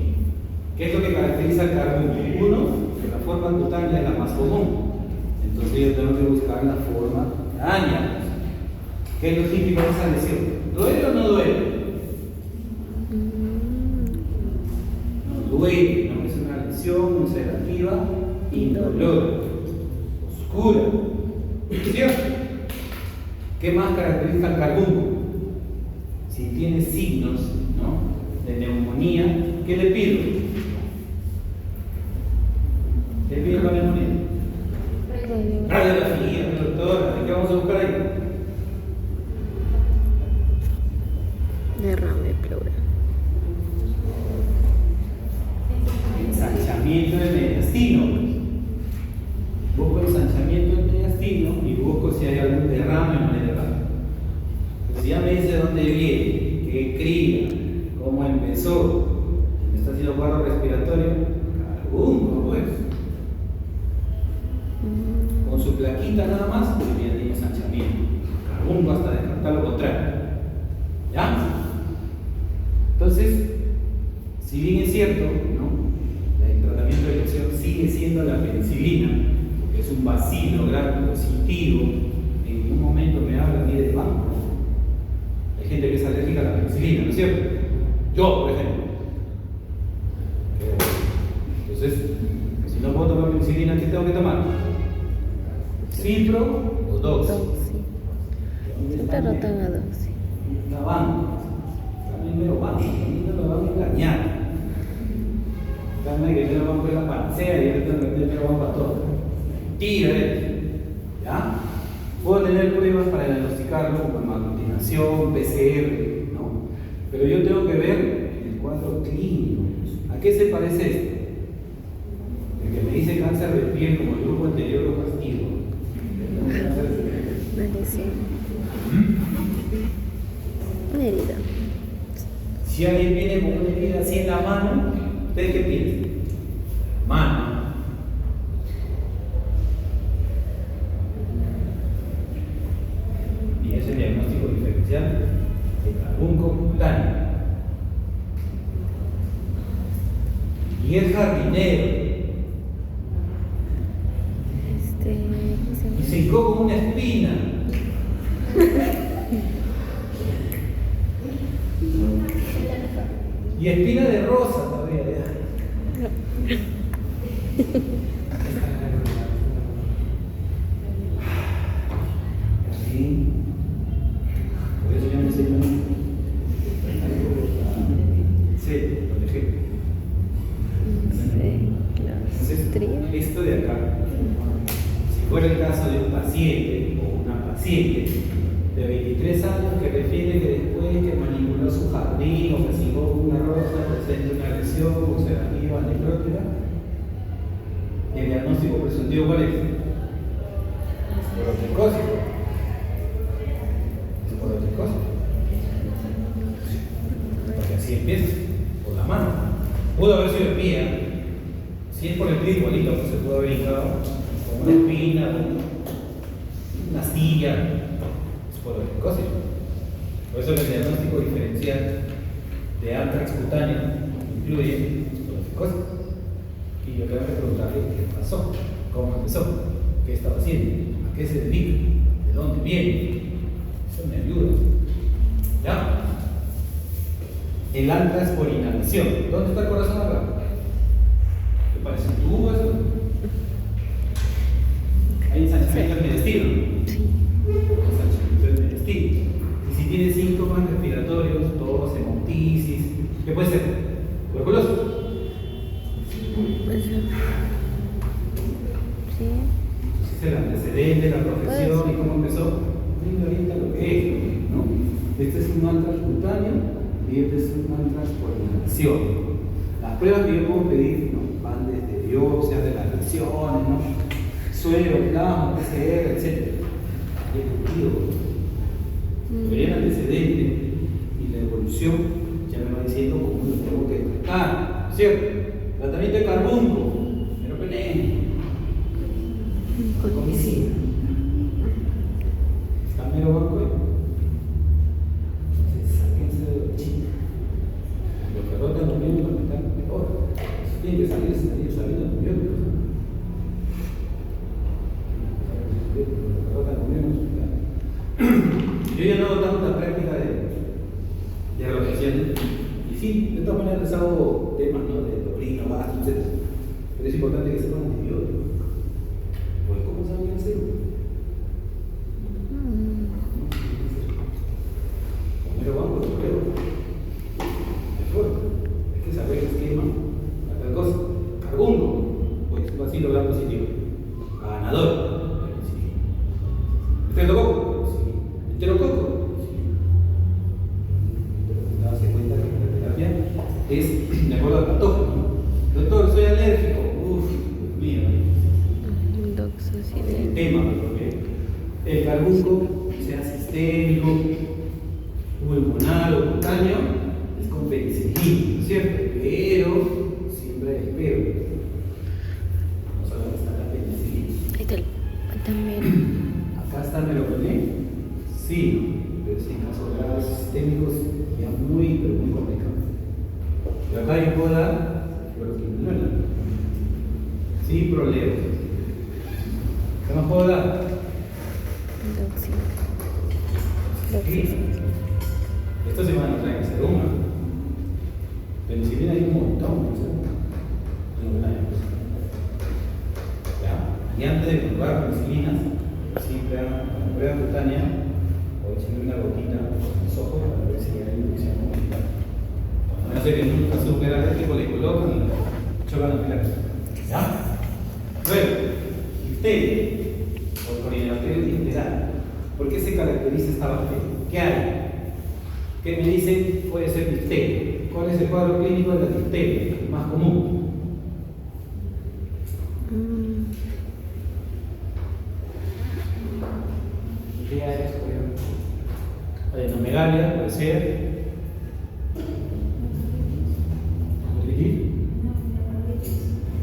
¿Qué es lo que caracteriza el carbúnculo? Uno, que la forma cutánea es la más común. Entonces yo tengo que buscar la forma cutánea. ¿Qué es lo típico de esa lesión? ¿Duele o no duele? No duele, no es una lesión ulcerativa indolora, oscura. ¿Cierto? ¿Qué más caracteriza el carbúnculo? Si tiene signos, ¿no?, de neumonía, ¿qué le pido? ¿Qué le pido la neumonía? Radiografía, doctora, ¿qué vamos a buscar ahí? Derrame pleural. Ensanchamiento del mediastino. Busco ensanchamiento del mediastino y busco si hay algún derrame o no hay derrame. Pero si ya me dice dónde viene, qué cría, cómo empezó, si me está haciendo cuadro respiratorio, carbúnculo, pues. Con su plaquita nada más, pues ya tiene ensanchamiento. Carbúnculo hasta descartar lo contrario. ¿Ya? Entonces, si bien es cierto, ¿no?, el tratamiento de lesión sigue siendo la penicilina, porque es un bacilo gram positivo, en ningún momento me habla ni de banco. Hay gente que es alérgica a la penicilina, ¿no es cierto? Yo, por ejemplo. Entonces, si no puedo tomar penicilina, ¿qué tengo que tomar? Cipro o Doxy. Siempre rotan a Doxy. La banco. También me lo banco, también me lo van a engañar. Dame que yo lo banco en la pancea y ahorita me lo banco a todo. Mentira, ¿ya? Puedo tener pruebas para diagnosticarlo como aglutinación, PCR, ¿no? Pero yo tengo que ver el cuadro clínico. ¿A qué se parece esto? El que me dice cáncer de piel como el grupo anterior lo castigo. Una lesión. Una herida. Si alguien viene con una herida así en la mano, ¿ustedes qué piensan? Mano. Y ese es el diagnóstico diferencial de carbúnculo cutáneo. Y es jardinero. Y se hincó como una espina. Y espina de rosa todavía. Así. Por eso yo me enseño. Sí, por ejemplo. Entonces, esto de acá, si fuera el caso de un paciente o una paciente de 23 años que refiere que después que manipuló su jardín o que sigó una rosa presenta una lesión ulcerativa necrótica, el diagnóstico presuntivo ¿cuál es? Esporotricosis. Esporotricosis. Porque así empieza, por la mano. Pudo haber sido espía. Si es por el pie igualito, pues se pudo haber indicado con una espina, una astilla. Esporotricosis. Por eso el diagnóstico diferencial de antrax cutáneo incluye esporotricosis. Y yo tengo que preguntarle pasó? ¿Cómo empezó? ¿Qué estaba haciendo? ¿A qué se dedica? ¿De dónde viene? Eso me ayuda. ¿Ya? El alta es por inhalación. ¿Dónde está el corazón acá? ¿Te parece un tubo eso? Hay ensanchamiento del medestino. Ensanchamiento del medestino. Y si tiene síntomas respiratorios, tos, hemoptisis, ¿qué puede ser? ¿Tuberculosis? Pues, sí. Es el antecedente, la profesión y cómo empezó. Mira ahorita lo que es, ¿no? Este es un mantra cutáneo y este es un mantra por inhalación. Las pruebas que yo puedo pedir, ¿no? Van desde biopsias de las lesiones, ¿no? Suero, plasma, PCR, etc. Ejecutivo. Pero el antecedente y la evolución ya me va diciendo cómo lo tengo que tratar, ¿cierto? Tratamiento de carbunco, meropenem, comicina. ¿Está mero banco? Entonces, sáquense de los chicos. Los que rotan los miembros están mejor. Eso tiene que salir saliendo los miembros. Yo ya no hago tanta práctica de relajación. Y sí, de todas maneras les hago temas, ¿no? De taurino, gastro, etc. Pero es importante que sepan antibióticos. Porque ¿cómo saben hacerlo? Primero vamos, primero. Mejor. Hay que saber el esquema para tal cosa. Carbunco. Pues así lo da positivo. Ganador. Estreptococo. Sí. Enterococo. Sí. Pero darse cuenta que la terapia es de acuerdo al patógeno. Doctor, soy alérgico. Dios mío. El tema, porque el carbunco, sea sistémico, pulmonar o cutáneo, es con penicilina, ¿cierto? Pero, siempre hay pero. No solamente está la penicilina. Ahí está el también. Acá está el melopenem. Sí, pero es en casos graves sistémicos ya muy, pero muy complicados. Y acá yo puedo dar fluoroquinolona. Sin problemas. ¿Qué más puedo dar? Doxina. Esta semana traen seruma. Penicilina hay un montón, ¿no? ¿Ya? Y antes de comprar penicilinas, siempre hagan una prueba cutánea o echenle una gotita en los ojos para ver si hay infección comunitaria. Cuando no hace que nunca azúcar alérgico le colocan y chocan la piel. ¿Ya? Luego, difteria. O corinobacterias difteria. ¿Por qué se caracteriza esta bacteria? ¿Qué hay? ¿Qué me dicen? Puede ser difteria. ¿Cuál es el cuadro clínico de la difteria? El más común. ¿Qué hay? Adenomegalia puede ser.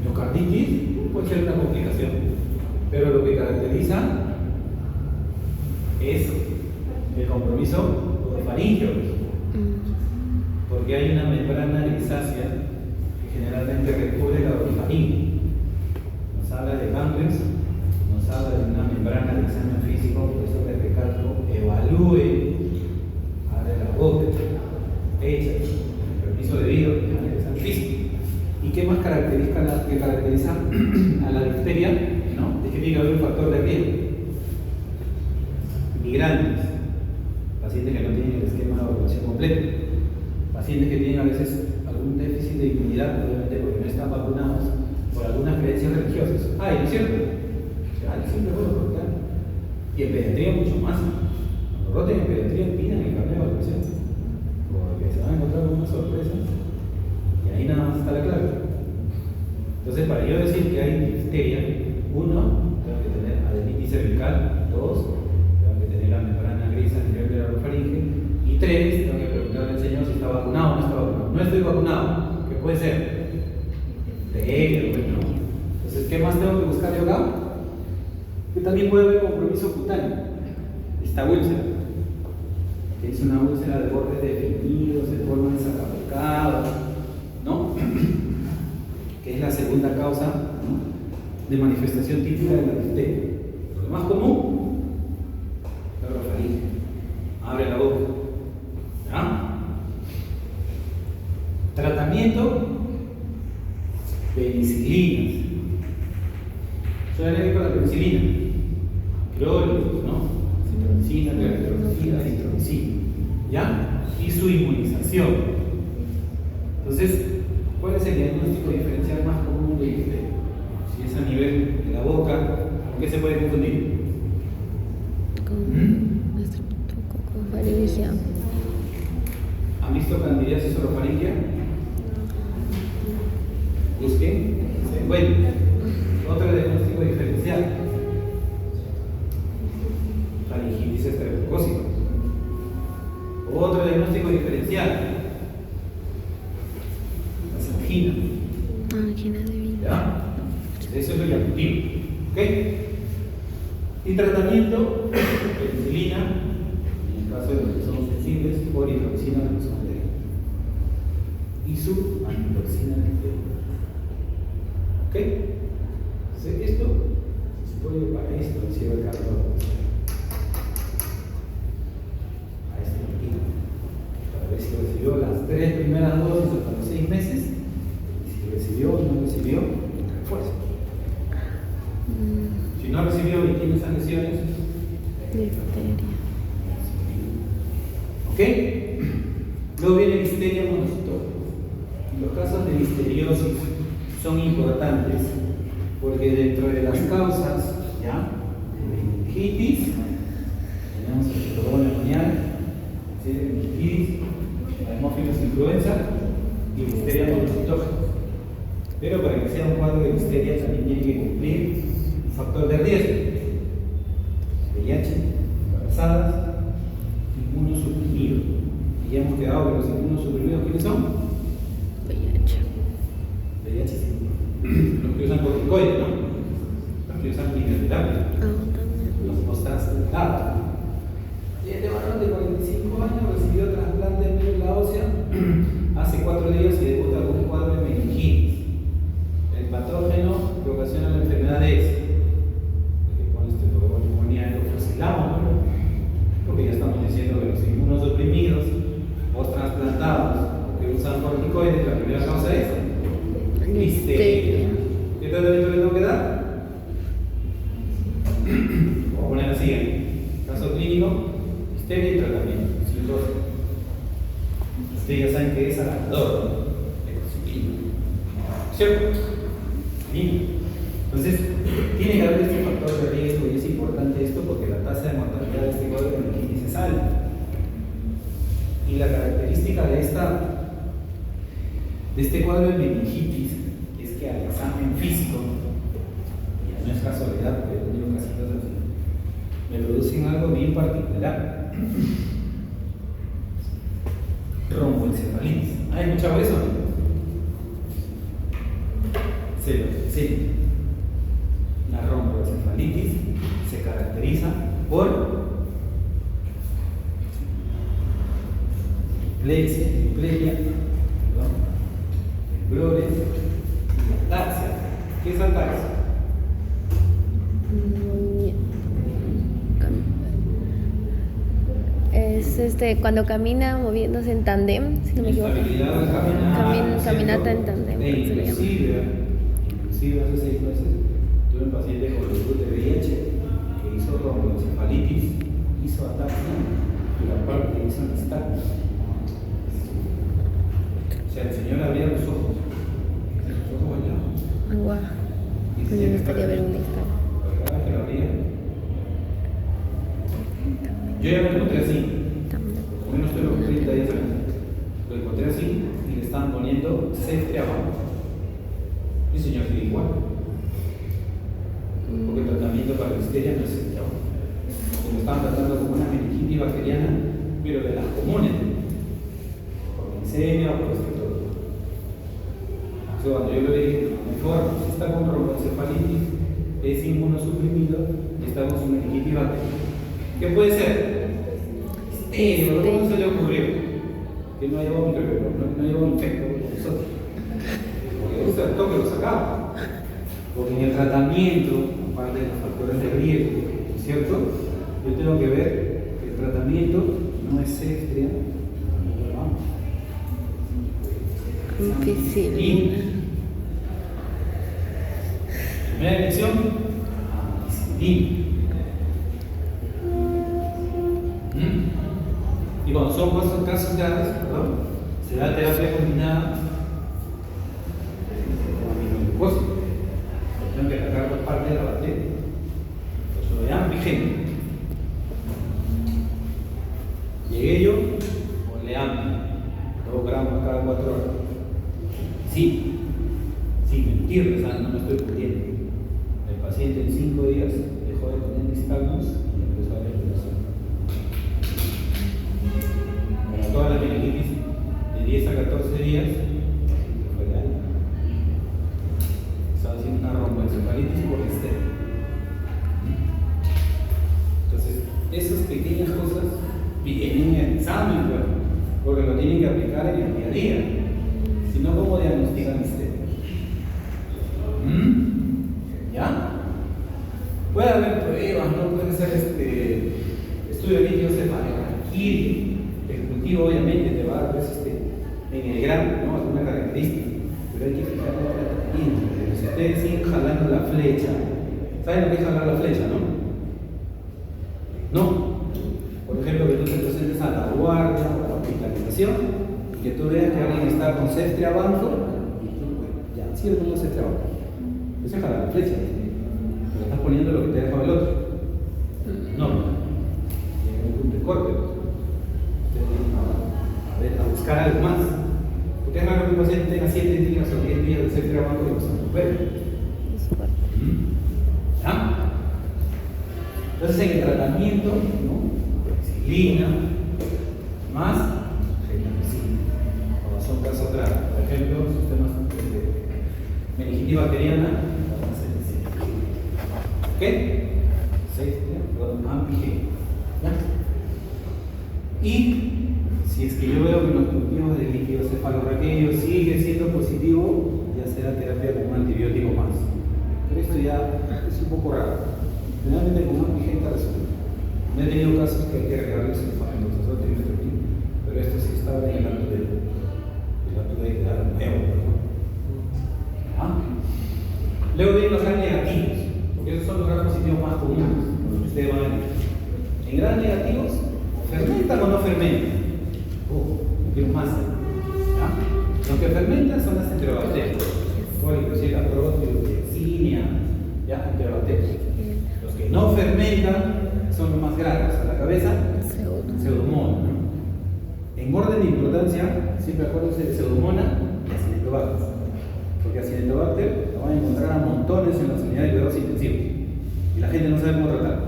Miocarditis puede ser una complicación. Pero lo que caracteriza es el compromiso orofaríngeo, porque hay una membrana grisácea que generalmente recubre la orofaringe. Nos habla de ganglios, nos habla de una membrana de examen físico, por eso les recalco, evalúe, abre la boca, echa, el permiso debido, el examen físico. ¿Y qué más caracteriza a la difteria? ¿No? Es que tiene que haber un factor de riesgo. Migrantes, pacientes que no tienen el esquema de vacunación completo, pacientes que tienen a veces algún déficit de inmunidad, obviamente porque no están vacunados por algunas creencias religiosas. ¿No es cierto? Siempre es bueno preguntar. Y en pediatría mucho más. Cuando roten en pediatría pidan el carnet de vacunación, porque se van a encontrar con una sorpresa y ahí nada más está la clave. Entonces, para yo decir que hay difteria, 1, tengo que tener adenitis cervical, 2, la membrana gris a nivel de la orofaringe, y 3, tengo que preguntarle al señor si está vacunado o no está vacunado. No estoy vacunado, ¿qué puede ser? De pues no. Entonces, ¿qué más tengo que buscar yo acá? Que también puede haber compromiso cutáneo. Esta úlcera, que es una úlcera de bordes definidos, de forma desacapucada, ¿no? Que es la segunda causa, ¿no? de manifestación típica de la difteria. Lo más común, la orofaringe. Abre la boca. ¿Ya? Tratamiento, penicilinas. Soy alérgico a la penicilina. Acrólitos, ¿no? Citromicina, claritromicina, citromicina. ¿Ya? Y su inmunización. Entonces, ¿cuál es el diagnóstico diferencial más común de difteria? Si es a nivel de la boca, ¿con qué se puede confundir? Con faringia. ¿Han visto candidiasis orofaringia? Busquen, se encuentra. Otro diagnóstico diferencial. Faringitis estreptocócica. Otro diagnóstico diferencial. Las anginas. Angina de vino. ¿Ya? Eso es lo llamativo. ¿Ok? Y tratamiento, penicilina, en el caso de los que son sensibles, o eritromicina de los que son débiles. Y su antitoxina difteria. ¿Ok? Entonces, esto se puede para esto, si va el cargo a este motivo. Para ver si recibió las 3 primeras dosis hasta los 6 meses. Y si recibió o no recibió, refuerzo. Si no recibió y tiene esas lesiones, Difteria. ¿ok? Luego viene listeria monocytógena. Los casos de listeriosis son importantes porque dentro de las causas, ¿ya? De meningitis, tenemos el cordón amonial, meningitis, la hemófilos influenza y listeria monocytógena. Pero para que sea un cuadro de listeria también tiene que cumplir un factor de riesgo: VIH, embarazadas, inmunosuprimidos. Y ya hemos quedado que los inmunosuprimidos, ¿quiénes son? VIH. VIH sí. Los que usan corticoides, ¿no? Los que usan quimioterapia. También. Los post-transplantados. Y este varón de 45 años recibió trasplante de médula ósea hace 4 días y debuta con un cuadro de meningitis. El patógeno que ocasiona la enfermedad es el que pone este cordón amonial o fusilamos, ¿no? Porque ya estamos diciendo que los inmunosuprimidos, post-transplantados o que usan corticoides, la primera causa es listeria. ¿Qué tratamiento le tengo que dar? Vamos a poner así: caso clínico, listeria y tratamiento. Ustedes ya saben que es alargador, ¿cierto? Entonces, tiene que haber este factor de riesgo y es importante esto porque la tasa de mortalidad de este cuadro de meningitis es alta. Y la característica de este cuadro de meningitis es que al examen físico, y no es casualidad porque he tenido casitos así, me producen algo bien particular: romboencefalitis. ¿Han escuchado eso? Sí. La romboencefalitis se caracteriza por diplexia, temblores y ataxia. ¿Qué es ataxia? Es cuando camina moviéndose en tándem, si no me equivoco. Estabilidad al caminar, Caminata en tándem, e se le llama. inclusive hace 6 meses tuve un paciente con virus de VIH que hizo romboencefalitis, hizo ataxia y aparte hizo nistagmus. O sea, el señor abría los ojos bañados. Guau. Y Me gustaría ver un listado. cada vez que lo abría, yo ya me lo encontré así. Por lo menos estoy los 30 días atrás. Lo encontré así y le estaban poniendo ceftre abajo. Y el señor sigue igual. Porque el tratamiento para la listeria no es ceftre abajo. Como estaban tratando como una meningitis bacteriana, pero de las comunes. Por leucemia o por estreptococcus. Entonces, cuando yo le dije, mejor, si está con romboencefalitis, es inmunosuprimido y está con su meningitis bacteriana. ¿Qué puede ser? ¿Cómo se le ocurrió? Que no haya un infecto con nosotros. Porque ese toque lo sacaba. Porque en el tratamiento, aparte de los factores de riesgo, ¿no es cierto? Yo tengo que ver que el tratamiento no es ceftriaxona. Ampicilina. Primera elección, ampicilina. Y cuando son casos graves, perdón, se da terapia combinada con aminoglucosa. Tengo que atacar dos partes de la bacteria. Eso de ampigenia. Llegué yo con leambi, 2 gramos cada 4 horas. Sí, sin mentirles, no me estoy cubriendo. El paciente en 5 días dejó de tener nistagmus y empezó a respiración. Como todas las meningitis, de 10 a 14 días, fue real. Estaba haciendo una romboencefalitis por estrés. Entonces, esas pequeñas cosas vienen en el examen, porque lo tienen que aplicar en el día a día. Si no, ¿cómo diagnostican este? ¿Ya? Puede haber pruebas, no puede ser estudio de litio-cefalorraquídeo. El cultivo obviamente te va a dar en el grano, ¿no? Alguna característica, pero hay que fijarle el tratamiento. Si ustedes siguen jalando la flecha, ¿saben lo que es jalar la flecha, no? No. Por ejemplo, que tú te presentes a la guardia o a la hospitalización y que tú veas que alguien está con ceftriaxona avanzo y tú, ya, sí le pongo ceftriaxona avanzo. Eso es jalar la flecha. Pero estás poniendo lo que te ha dejado el otro. No. Llega un punto de corte. Ustedes tienen a buscar algo más. Porque es raro que un paciente tenga 7 días o 10 días de ceftriaxona avanzo y no se recupere. ¿Ya? Entonces en el tratamiento, ¿no? Penicilina más gentamicina. Cuando son casos graves, por ejemplo, sistemas de meningitis bacteriana, vamos a hacer ¿ok? Ampigenia. Y si es que yo veo que los cultivos de líquido cefalorraquídeo sigue siendo positivo, ya será terapia con un antibiótico más. Pero esto ya es un poco raro. Generalmente con una ampigenia resuelve. Me he tenido casos que hay que agregarles sulfametoxazol, pero esto sí estaba en el acto de dar nuevo. Luego vienen los gran negativos, porque esos son los gran positivos más comunes, los que ustedes van a ver. En gran negativos, ¿fermentan o no fermentan? No quiero más. Los que fermentan son las enterobacterias, Colibacillus, Proteus, Yersinia, enterobacterias. Los que no fermentan son los más graves. A la cabeza, Pseudomonas. En orden de importancia, siempre acuérdense de Pseudomonas y Acinetobacter. Porque Acinetobacter lo van a encontrar a montones en las unidades de cuidados intensivos. Y la gente no sabe cómo tratar.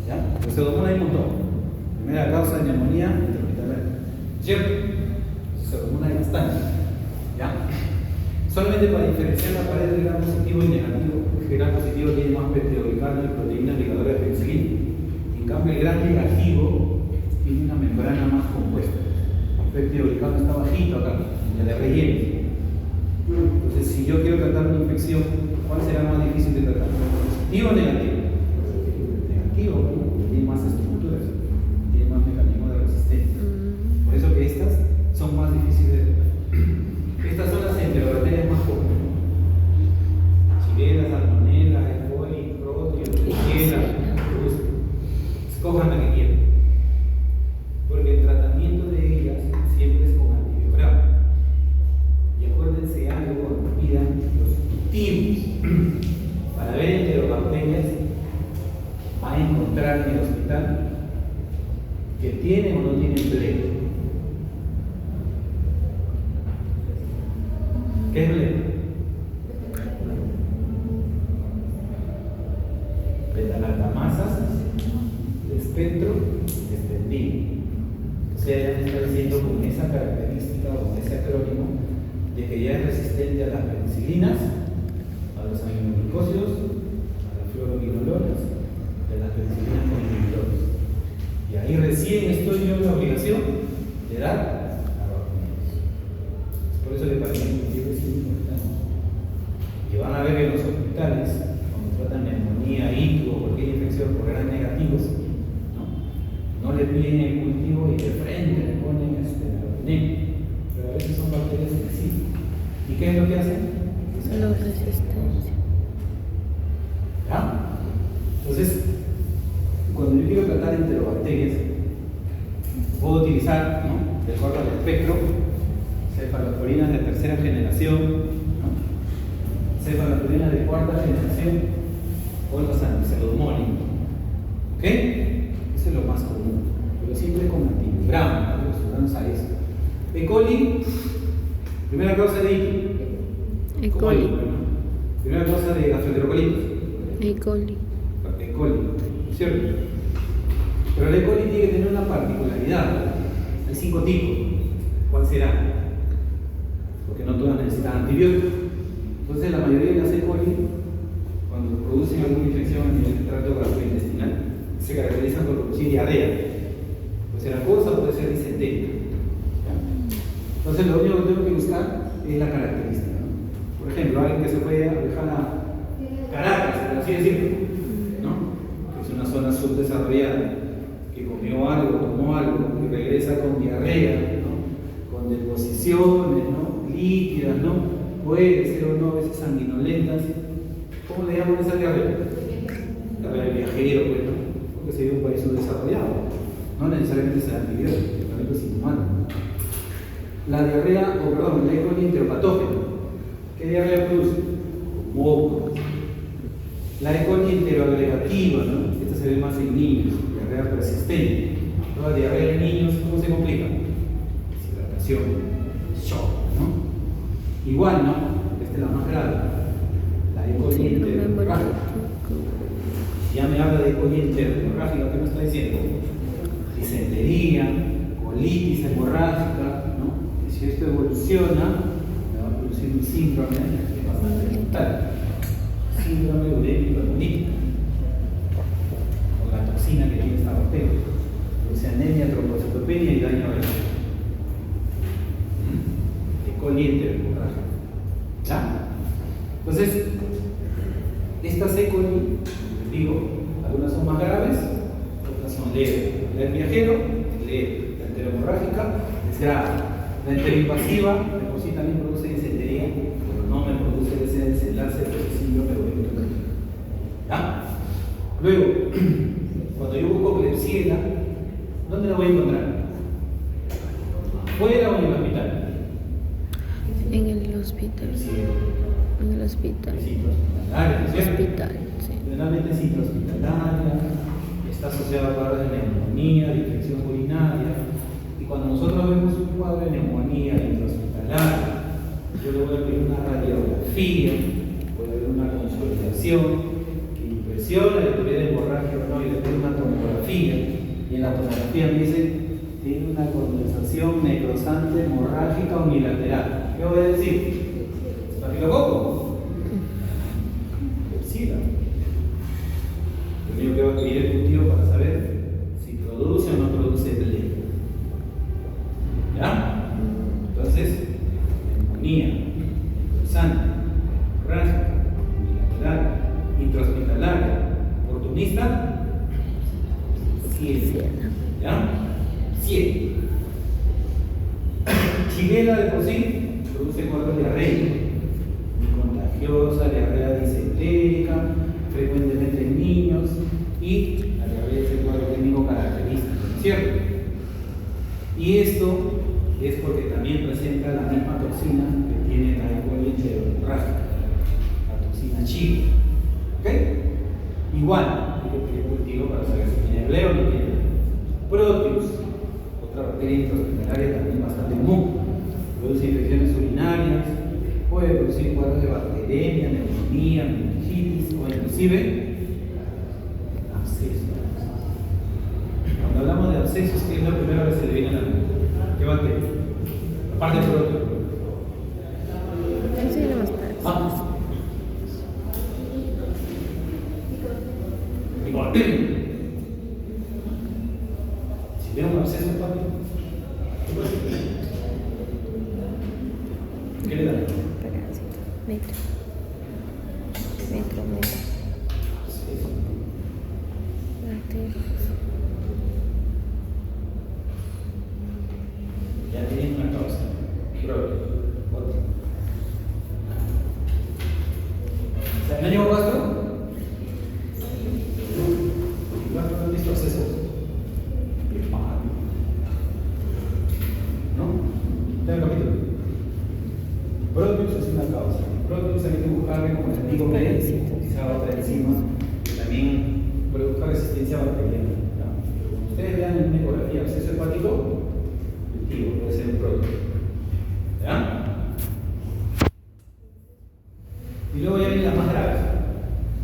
¿Ya? Pues Pseudomonas hay un montón. Primera causa de neumonía intrahospitalaria. ¿Cierto? Pseudomonas hay bastante. ¿Ya? Solamente para diferenciar la pared de gran positivo y negativo, el gran positivo tiene más peptidoglicano y proteínas ligadoras de penicilina. En cambio, el gran negativo tiene una membrana más compuesta. El peptidoglicano está bajito acá, en el de relleno. Entonces, si yo quiero tratar una infección, ¿cuál será más difícil de tratar? ¿Positivo o negativo? Negativo, porque tiene más estructuras, tiene más mecanismos de resistencia. Por eso que estas son más difíciles de tratar. Estas son las enterobacterias más comunes. Shigella, Salmonella, E. coli, Proteus, Klebsiella, escojan la que quieran. Porque el tratamiento de ellas siempre es con antibiograma. Y acuérdense algo cuando pidan los cultivos. Para ver enterobacterias, va a encontrar en el hospital que tienen o no tienen pleno. ¿Qué es pleno? Petalatamasas de espectro extendido. O sea, ya me está diciendo con esa característica o con ese acrónimo de que ya es resistente a las penicilinas, a los aminoglucósidos, a las fluoroquinolonas, a las penicilinas con inhibidores. Y ahí recién estoy yo en la obligación de dar por eso que para mí es importante. Y van a ver sabe que en los hospitales, cuando tratan neumonía, ictus o cualquier infección por gran negativos, no le piden el cultivo y de frente le ponen veneno, pero a veces son bacterias sensibles. ¿Y qué es lo que hacen? La resistencia. ¿Ya? Entonces, cuando yo quiero tratar enterobacterias, puedo utilizar, de acuerdo al espectro, cefalosporinas de tercera generación, cefalosporinas de cuarta generación o los anticelomónicos. ¿Ok? Eso es lo más común, pero siempre con antigramos, acostumbrarnos a eso. E. coli, primera causa de E. coli. Primera causa de gastroenterocolitis. E. coli. E. coli, ¿cierto? Pero el E. coli tiene que tener una particularidad. Hay 5 tipos. ¿Cuál será? Porque no todas necesitan antibióticos. Entonces, la mayoría de las E. coli, cuando producen alguna infección a nivel del tracto gastrointestinal, se caracterizan por producir diarrea. Puede ser acuosa o puede ser disentérica. Entonces, lo único que tengo que buscar es la característica. Por ejemplo, alguien que se fue a viajar a Caracas, por así decirlo, que es una zona subdesarrollada, que comió algo, tomó algo y regresa con diarrea, con deposiciones líquidas, puede ser o no a veces sanguinolentas. ¿Cómo le llaman esa diarrea? Diarrea del viajero, pues, porque se vive en un país subdesarrollado. No necesariamente se da antibióticos, el tratamiento es inhumano. La diarrea, la E. coli enteropatógena. ¿Qué diarrea produce? Moco. La E. coli enteroagregativa, esta se ve más en niños, diarrea persistente. La diarrea en niños, ¿cómo se complica? Deshidratación, shock, Igual, esta es la más grave. La E. coli enterorrágica. Ya me habla de E. coli enterorrágica, ¿qué me está diciendo? Disentería, colitis hemorrágica, y si esto evoluciona, me va a producir un síndrome que va a ser mortal. Síndrome urémico hemolítico, o la toxina que tiene esta bacteria, produce anemia, trombocitopenia y daño renal. E. coli enterorrágica. ¿Ya? Entonces, estas E. coli, les digo, algunas son más graves, otras son leves. La del viajero, leve. La enterorrágica es grave. La enteroinvasiva, de por sí también produce disentería, pero no me produce ese desenlace de ese síndrome urémico hemolítico. ¿Ya? Luego, cuando yo busco Klebsiella, ¿dónde la voy a encontrar? ¿Fuera o en el hospital? En el hospital. En el hospital. Es intrahospitalaria, ¿cierto? Hospital, sí. Generalmente es intrahospitalaria, está asociada a cuadros de neumonía, de infección urinaria. Y cuando nosotros vemos un cuadro de neumonía intrahospitalaria, yo le voy a pedir una radiografía, voy a ver una consolidación, que impresiona la teoría de hemorragia o no, y le pido una tomografía. Y en la tomografía me dice, tiene una condensación necrosante hemorrágica unilateral. ¿Qué voy a decir? ¿Estafilococo? Klebsiella. Lo único que va a pedir el cultivo para saber si produce o no produce pleno. ¿Ya? Entonces, neumonía, necrosante, hemorrágica, unilateral, intrahospitalaria, oportunista, 100. ¿Ya? 100. Shigella de por sí produce cuadros de diarrea, contagiosa, diarrea disentérica, frecuentemente en niños, y la diarrea es el cuadro clínico característico, ¿cierto? Y esto es porque también presenta la misma toxina que tiene la E. coli enterorrágica, la toxina chile. ¿Ok? Igual, hay que pedir cultivo para saber si tiene bleo o no tiene. Proteus, otra bacteria intrahospitalaria también bastante común, produce infecciones urinarias, puede producir cuadros de bacteremia, neumonía, meningitis o inclusive abscesos. Cuando hablamos de abscesos, ¿qué es lo primero que se le viene a la mente? ¿Qué bacteria? Aparte de Proteus. Sí, no más tarde. Si tiene un absceso, papi, ¿qué le da? Parásito. Mira. Instrumento. Ya tienen una causa. Pruebe. Otra. ¿No llegó Castro? ¿Castro no han visto accesos? Qué mal. ¿No? Está en el capítulo. Propius es una causa. Propius hay que buscarle como el antiguo medio, quizá otra encima, que también produzca resistencia bacteriana. Cuando ustedes vean en una ecografía absceso hepático, el tío puede ser un propius. ¿Ya? Y luego ya vienen las más graves,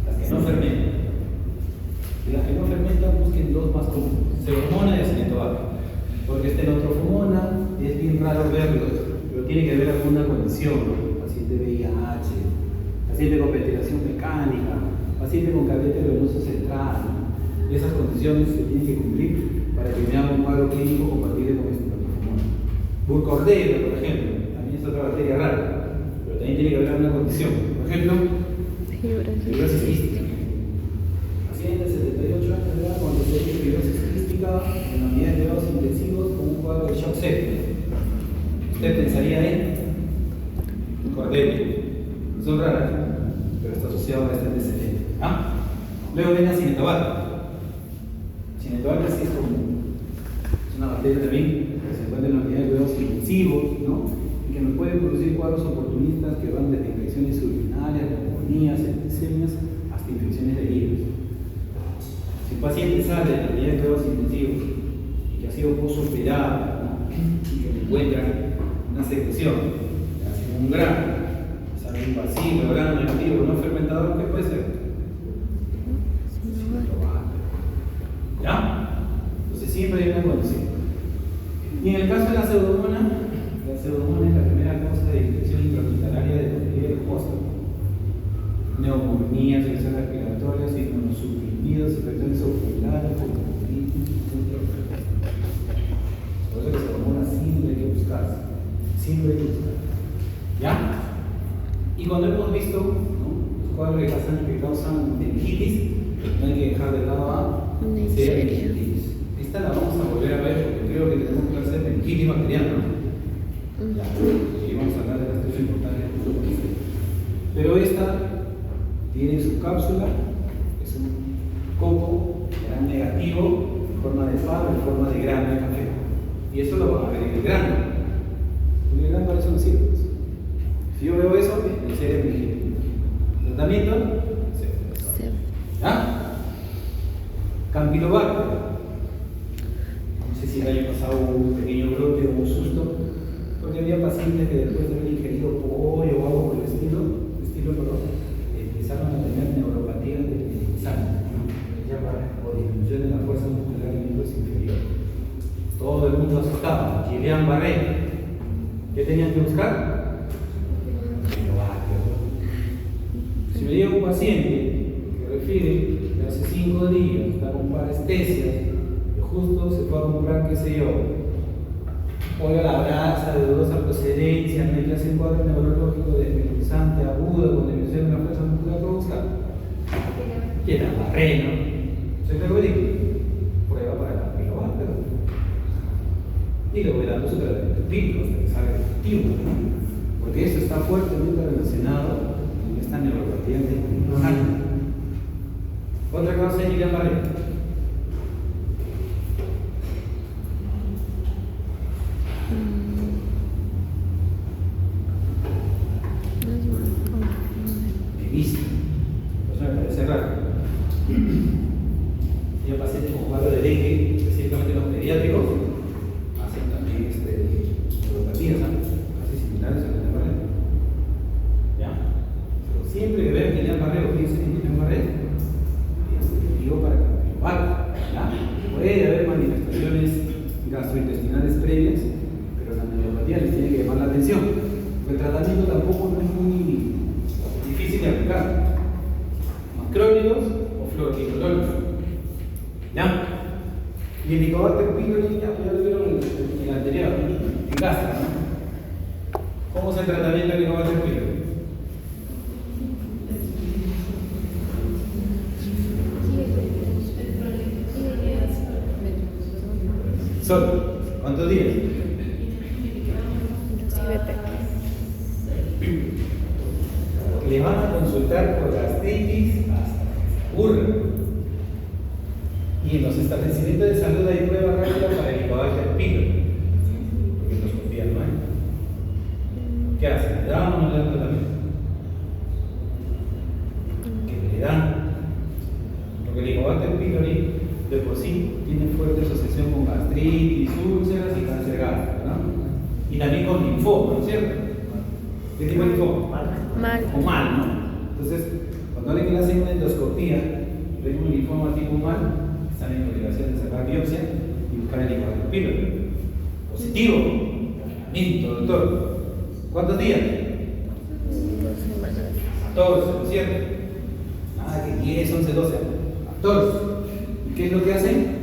las que no fermentan. Y las que no fermentan busquen dos más comunes: pseudomonas y acinetobacter. Porque neutrofumona es bien raro verlos, pero tiene que haber alguna condición, ¿no? Paciente VIH, paciente con ventilación mecánica, paciente con catéter venoso central, ¿no? Y esas condiciones se tienen que cumplir para que me haga un cuadro clínico compatible con este neutrofumona. Burkholderia, por ejemplo, también es otra bacteria rara, pero también tiene que haber alguna condición. Por ejemplo, fibrosis quística. Paciente de 78 años de edad con fibrosis quística en unidades de cuidados intensivos con un cuadro de shock septic. Usted pensaría en Cordelia. Son raras, pero está asociado a este antecedente. ¿Ah? Luego viene Acinetobacter. Acinetobacter sí es común. Es una bacteria también que se encuentra en la unidad de cuidados intensivos, ¿no? Y que nos puede producir cuadros oportunistas que van desde infecciones urinarias, neumonías, septicemias, hasta infecciones de virus. Si un paciente sale de la unidad de cuidados intensivos y que ha sido postoperado, ¿no? Y que le encuentran una secreción, le hacen un grano, sale un vacío, grano negativo, no fermentador, ¿qué puede ser? ¿Ya? Entonces siempre hay una condición. Y en el caso de la pseudomonas es la primera causa de infección intrahospitalaria de bacterias del hosto. Neumonías, infecciones respiratorias, inmunosuprimidos, infecciones oculares, pulmonitis, etc. Por eso que pseudomonas siempre hay que buscarse. Siempre hay que buscar. ¿Ya? Y cuando hemos visto, ¿no?, los cuadros que causan meningitis, no hay que dejar de lado a meningitis. Esta la vamos a volver a ver porque creo que tenemos que hacer meningitis bacteriana, ¿no? Ya, y vamos a hablar de las tres importantes. Pero esta tiene su cápsula, es un coco gran negativo, en forma de palo, en forma de grano de café. Y eso lo van a ver en el grano. Porque el grano para eso no sirve. Si yo veo eso, el serio meningitis. Tratamiento, ¿ya? Campylobacter. No sé si el año pasado hubo un pequeño brote o un susto, porque había pacientes que después de haber ingerido pollo o algo por el estilo, empezaron a tener neuropatías de sangre, o disminución de la fuerza muscular en miembros inferiores. Todo el mundo asustado. Guillain-Barré. ¿Qué tenían que buscar? Si me llega un paciente que refiere que hace 5 días está con parestesias, que justo se fue a comprar, qué sé yo, pollo a la brasa de dudosa procedencia, no hay que hacer un cuadro neurológico desmenuzante, agudo, con disminución de la fuerza muscular, ¿cómo buscar? Guillain-Barré, ¿no? ¿Se te acuerda? Prueba para Campylobacter. Y le voy dando su tratamiento típico hasta que salga efectivo, ¿no? Porque eso está fuertemente relacionado con esta neuropatía intestinal. Otra causa es Guillain-Barré. Vista. Eso me parece raro. Y hay pacientes con cuadro de dengue, específicamente los pediátricos, hacen también neuropatías, casi similares a Guillain-Barré. ¿Ya? Pero siempre que vean Guillain-Barré o piensen en Guillain-Barré, es efectivo para Campylobacter. ¿Ya? Puede haber manifestaciones gastrointestinales previas, pero la neuropatía les tiene que llamar la atención. El tratamiento tampoco no es muy difícil de aplicar. Macrónidos o fluoroquinolones. ¿Ya? Y el Helicobacter pylori, ya lo vieron en el anterior, en gastro, ¿no? ¿Cómo es el tratamiento del Helicobacter pylori? Solo. ¿Cuántos días? 2 IBP. Le van a consultar por gastritis hasta burra. Y en los establecimientos de salud hay prueba rápida para el Helicobacter pylori. Porque endoscopía no hay. ¿Qué hacen? ¿Le dan o no le dan tratamiento? Que le dan. Porque el Helicobacter pylori de por sí tiene fuerte asociación con gastritis, úlceras y cáncer gástrico, ¿no? Y también con linfoma, ¿no es cierto? ¿Qué tipo de linfoma? Mal. O mal, ¿no? Entonces, cuando alguien le hace una endoscopía, ven un linfoma tipo mal, están en obligación de sacar biopsia y buscar el Helicobacter pylori. Positivo. Listo, doctor. ¿Cuántos días? 2 semanas. 14, ¿no es cierto? Nada que 10, 11, 12. 14. ¿Y qué es lo que hacen?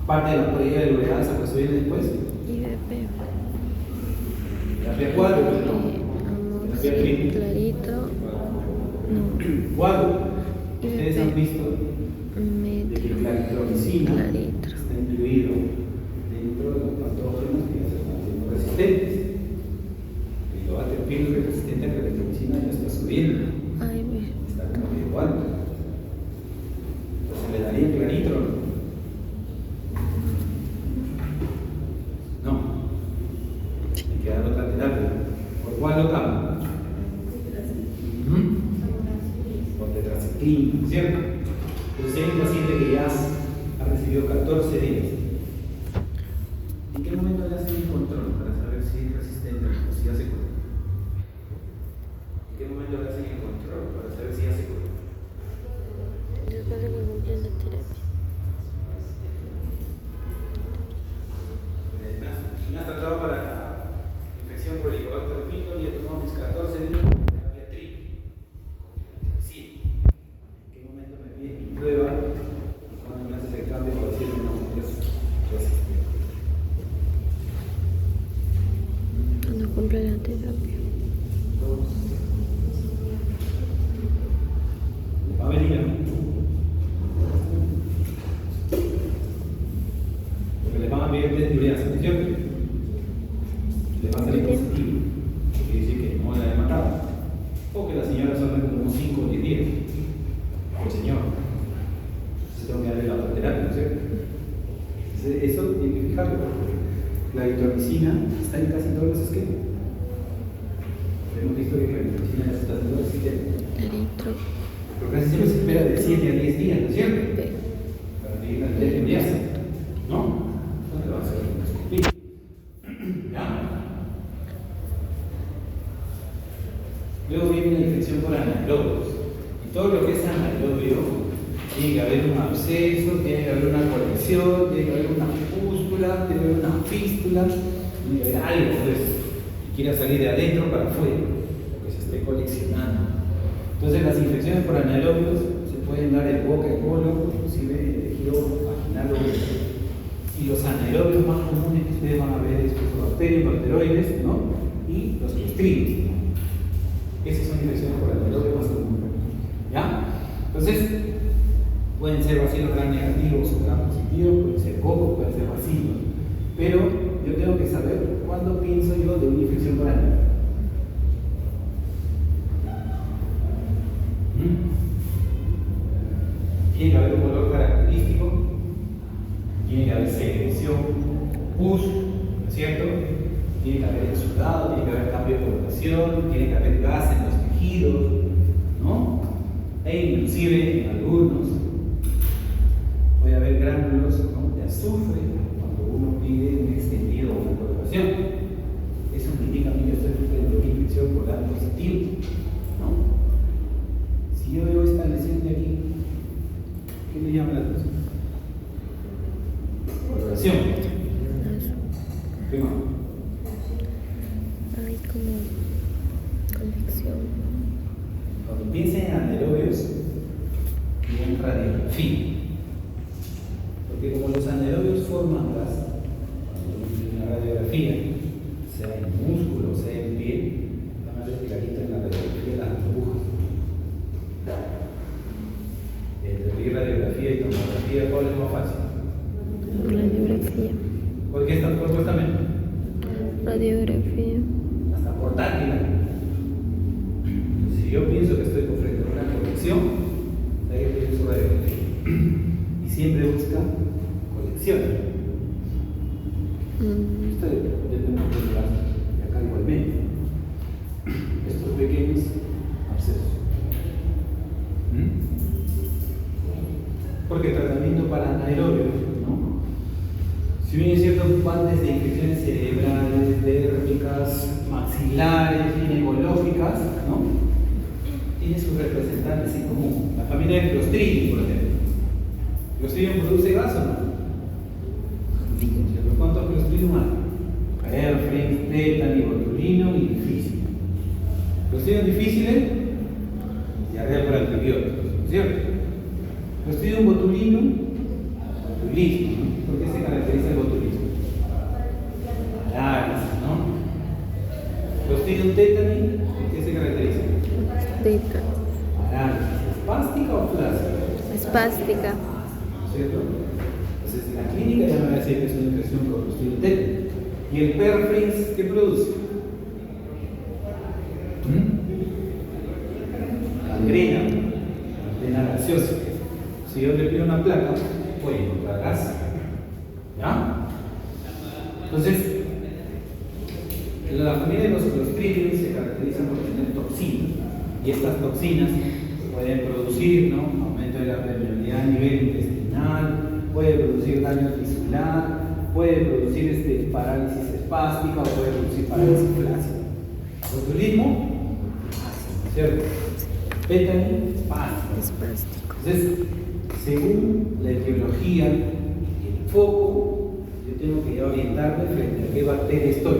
Aparte de la polilla de ureasa, pues viene después. IBP. Terapia 4, ¿no? Terapia clínica. Clarito. No. 4. Ustedes han visto de que la claritromicina Clarito. está incluido dentro de los patógenos que ya se están haciendo resistentes. El Helicobacter pylori resistente a la claritromicina ya está subiendo, Ay, está como medio alto. Entonces le daría clarito, ¿no? Hay que dar otra terapia. ¿Por cuál lo cambio? Por tetracyclina, ¿cierto? Entonces hay un paciente que ya ha recibido 14 días. ¿En qué momento le hacen el control para saber si es resistente o si ya se cura? ¿En qué momento le hacen el control para saber si ya se cura? después de que cumplen la terapia. Me has tratado para la infección por Helicobacter pylori y he tomado mis 14 días de terapia tri. Sí. ¿En qué momento me pide mi prueba y cuando me haces el cambio para decirme no, es resistente? Cuando cumple la terapia. Va a venir, ¿no? Porque le van a pedir test de ureasa, ¿no es cierto? Le va a salir positivo. Eso quiere decir que no la he matado. O que la señora solo como 5 o 10 días. O el señor. Entonces tengo que darle la otra terapia, ¿no es cierto? Entonces, eso tiene que fijarlo. La eritromicina está en casi todos los esquemas. Hemos visto que la eritromicina ya se está haciendo resistente. Clarito. Pero casi siempre se espera de 7 a 10 días, ¿no es cierto? Para pedir la test de ureasa, ¿no? Entonces le va a hacer una endoscopía. ¿Ya? Luego viene la infección por anaerobios. Y todo lo que es anaerobio, tiene que haber un absceso, tiene que haber una colección, tiene que haber una pústula, tiene que haber una fístula, tiene que haber algo pues, que quiera salir de adentro para afuera, o que se esté coleccionando. Entonces las infecciones por anaerobios se pueden dar en boca y colon, inclusive en tejido vaginal o uretral. Y los anaerobios más comunes que ustedes van a ver es los bacterios, bacteroides, ¿no? Y los clostridios. Esas son infecciones por anaerobios más comunes. ¿Ya? Entonces, pueden ser bacilos gram negativos o gram positivos, pueden ser cocos, pueden ser bacilos. Pero yo tengo que saber cuándo pienso yo de una infección por anaerobio. Tiene que haber un olor característico, tiene que haber secreción, pus, ¿no es cierto? Tiene que haber exudado, tiene que haber cambio de coloración, tiene que haber gas en los tejidos, ¿no? E inclusive en algunos puede haber gránulos, ¿no?, de azufre cuando uno pide un extendido o una coloración. Eso me indica a mí que estoy sufriendo una infección por gram positivo, ¿no? Si yo veo esta lesión de aquí, ¿qué me llama la atención? Coloración. ¿Qué más? Hay como colección. Cuando piensen en anaerobios, en radiografía. Porque como los anaerobios forman gas, cuando en la radiografía, sea en músculo, sea en piel, van a ver clarito en la radiografía las burbujas. Entre radiografía y tomografía, ¿cuál es más fácil? Radiografía. Si bien es cierto, van desde infecciones cerebrales, dérmicas, maxilares, ginecológicas, ¿no? Tiene sus representantes en común. La familia de Clostridium, por ejemplo. ¿Clostridium produce gas o no? ¿Cuántos Clostridium hay? Perfrinx, tétano, botulino y difícil. Clostridium difíciles, diarrea por antibióticos, ¿cierto? Clostridium botulinum, botulismo, ¿no? ¿Por qué se caracteriza el botulismo? Parálisis, ¿no? Clostridium tetani, ¿por qué se caracteriza? Tétano. Parálisis, ¿espástica o flácida? Espástica. ¿Cierto? Entonces, en la clínica ya me va a decir que es una infección por Clostridium tetani. ¿Y el perfrinx qué produce? Gangrena, gangrena gaseosa. Si yo le pido una placa, puede encontrar gas. ¿Ya? Entonces, la familia de los Clostridium se caracteriza por tener toxinas. Y estas toxinas pueden producir, ¿no?, aumento de la permeabilidad a nivel intestinal, puede producir daño tisular, puede producir parálisis espástica o puede producir parálisis flácida. Botulismo, ¿cierto? Tétano, espástico. Entonces, según la etiología y el foco, yo tengo que orientarme frente a qué bacteria estoy.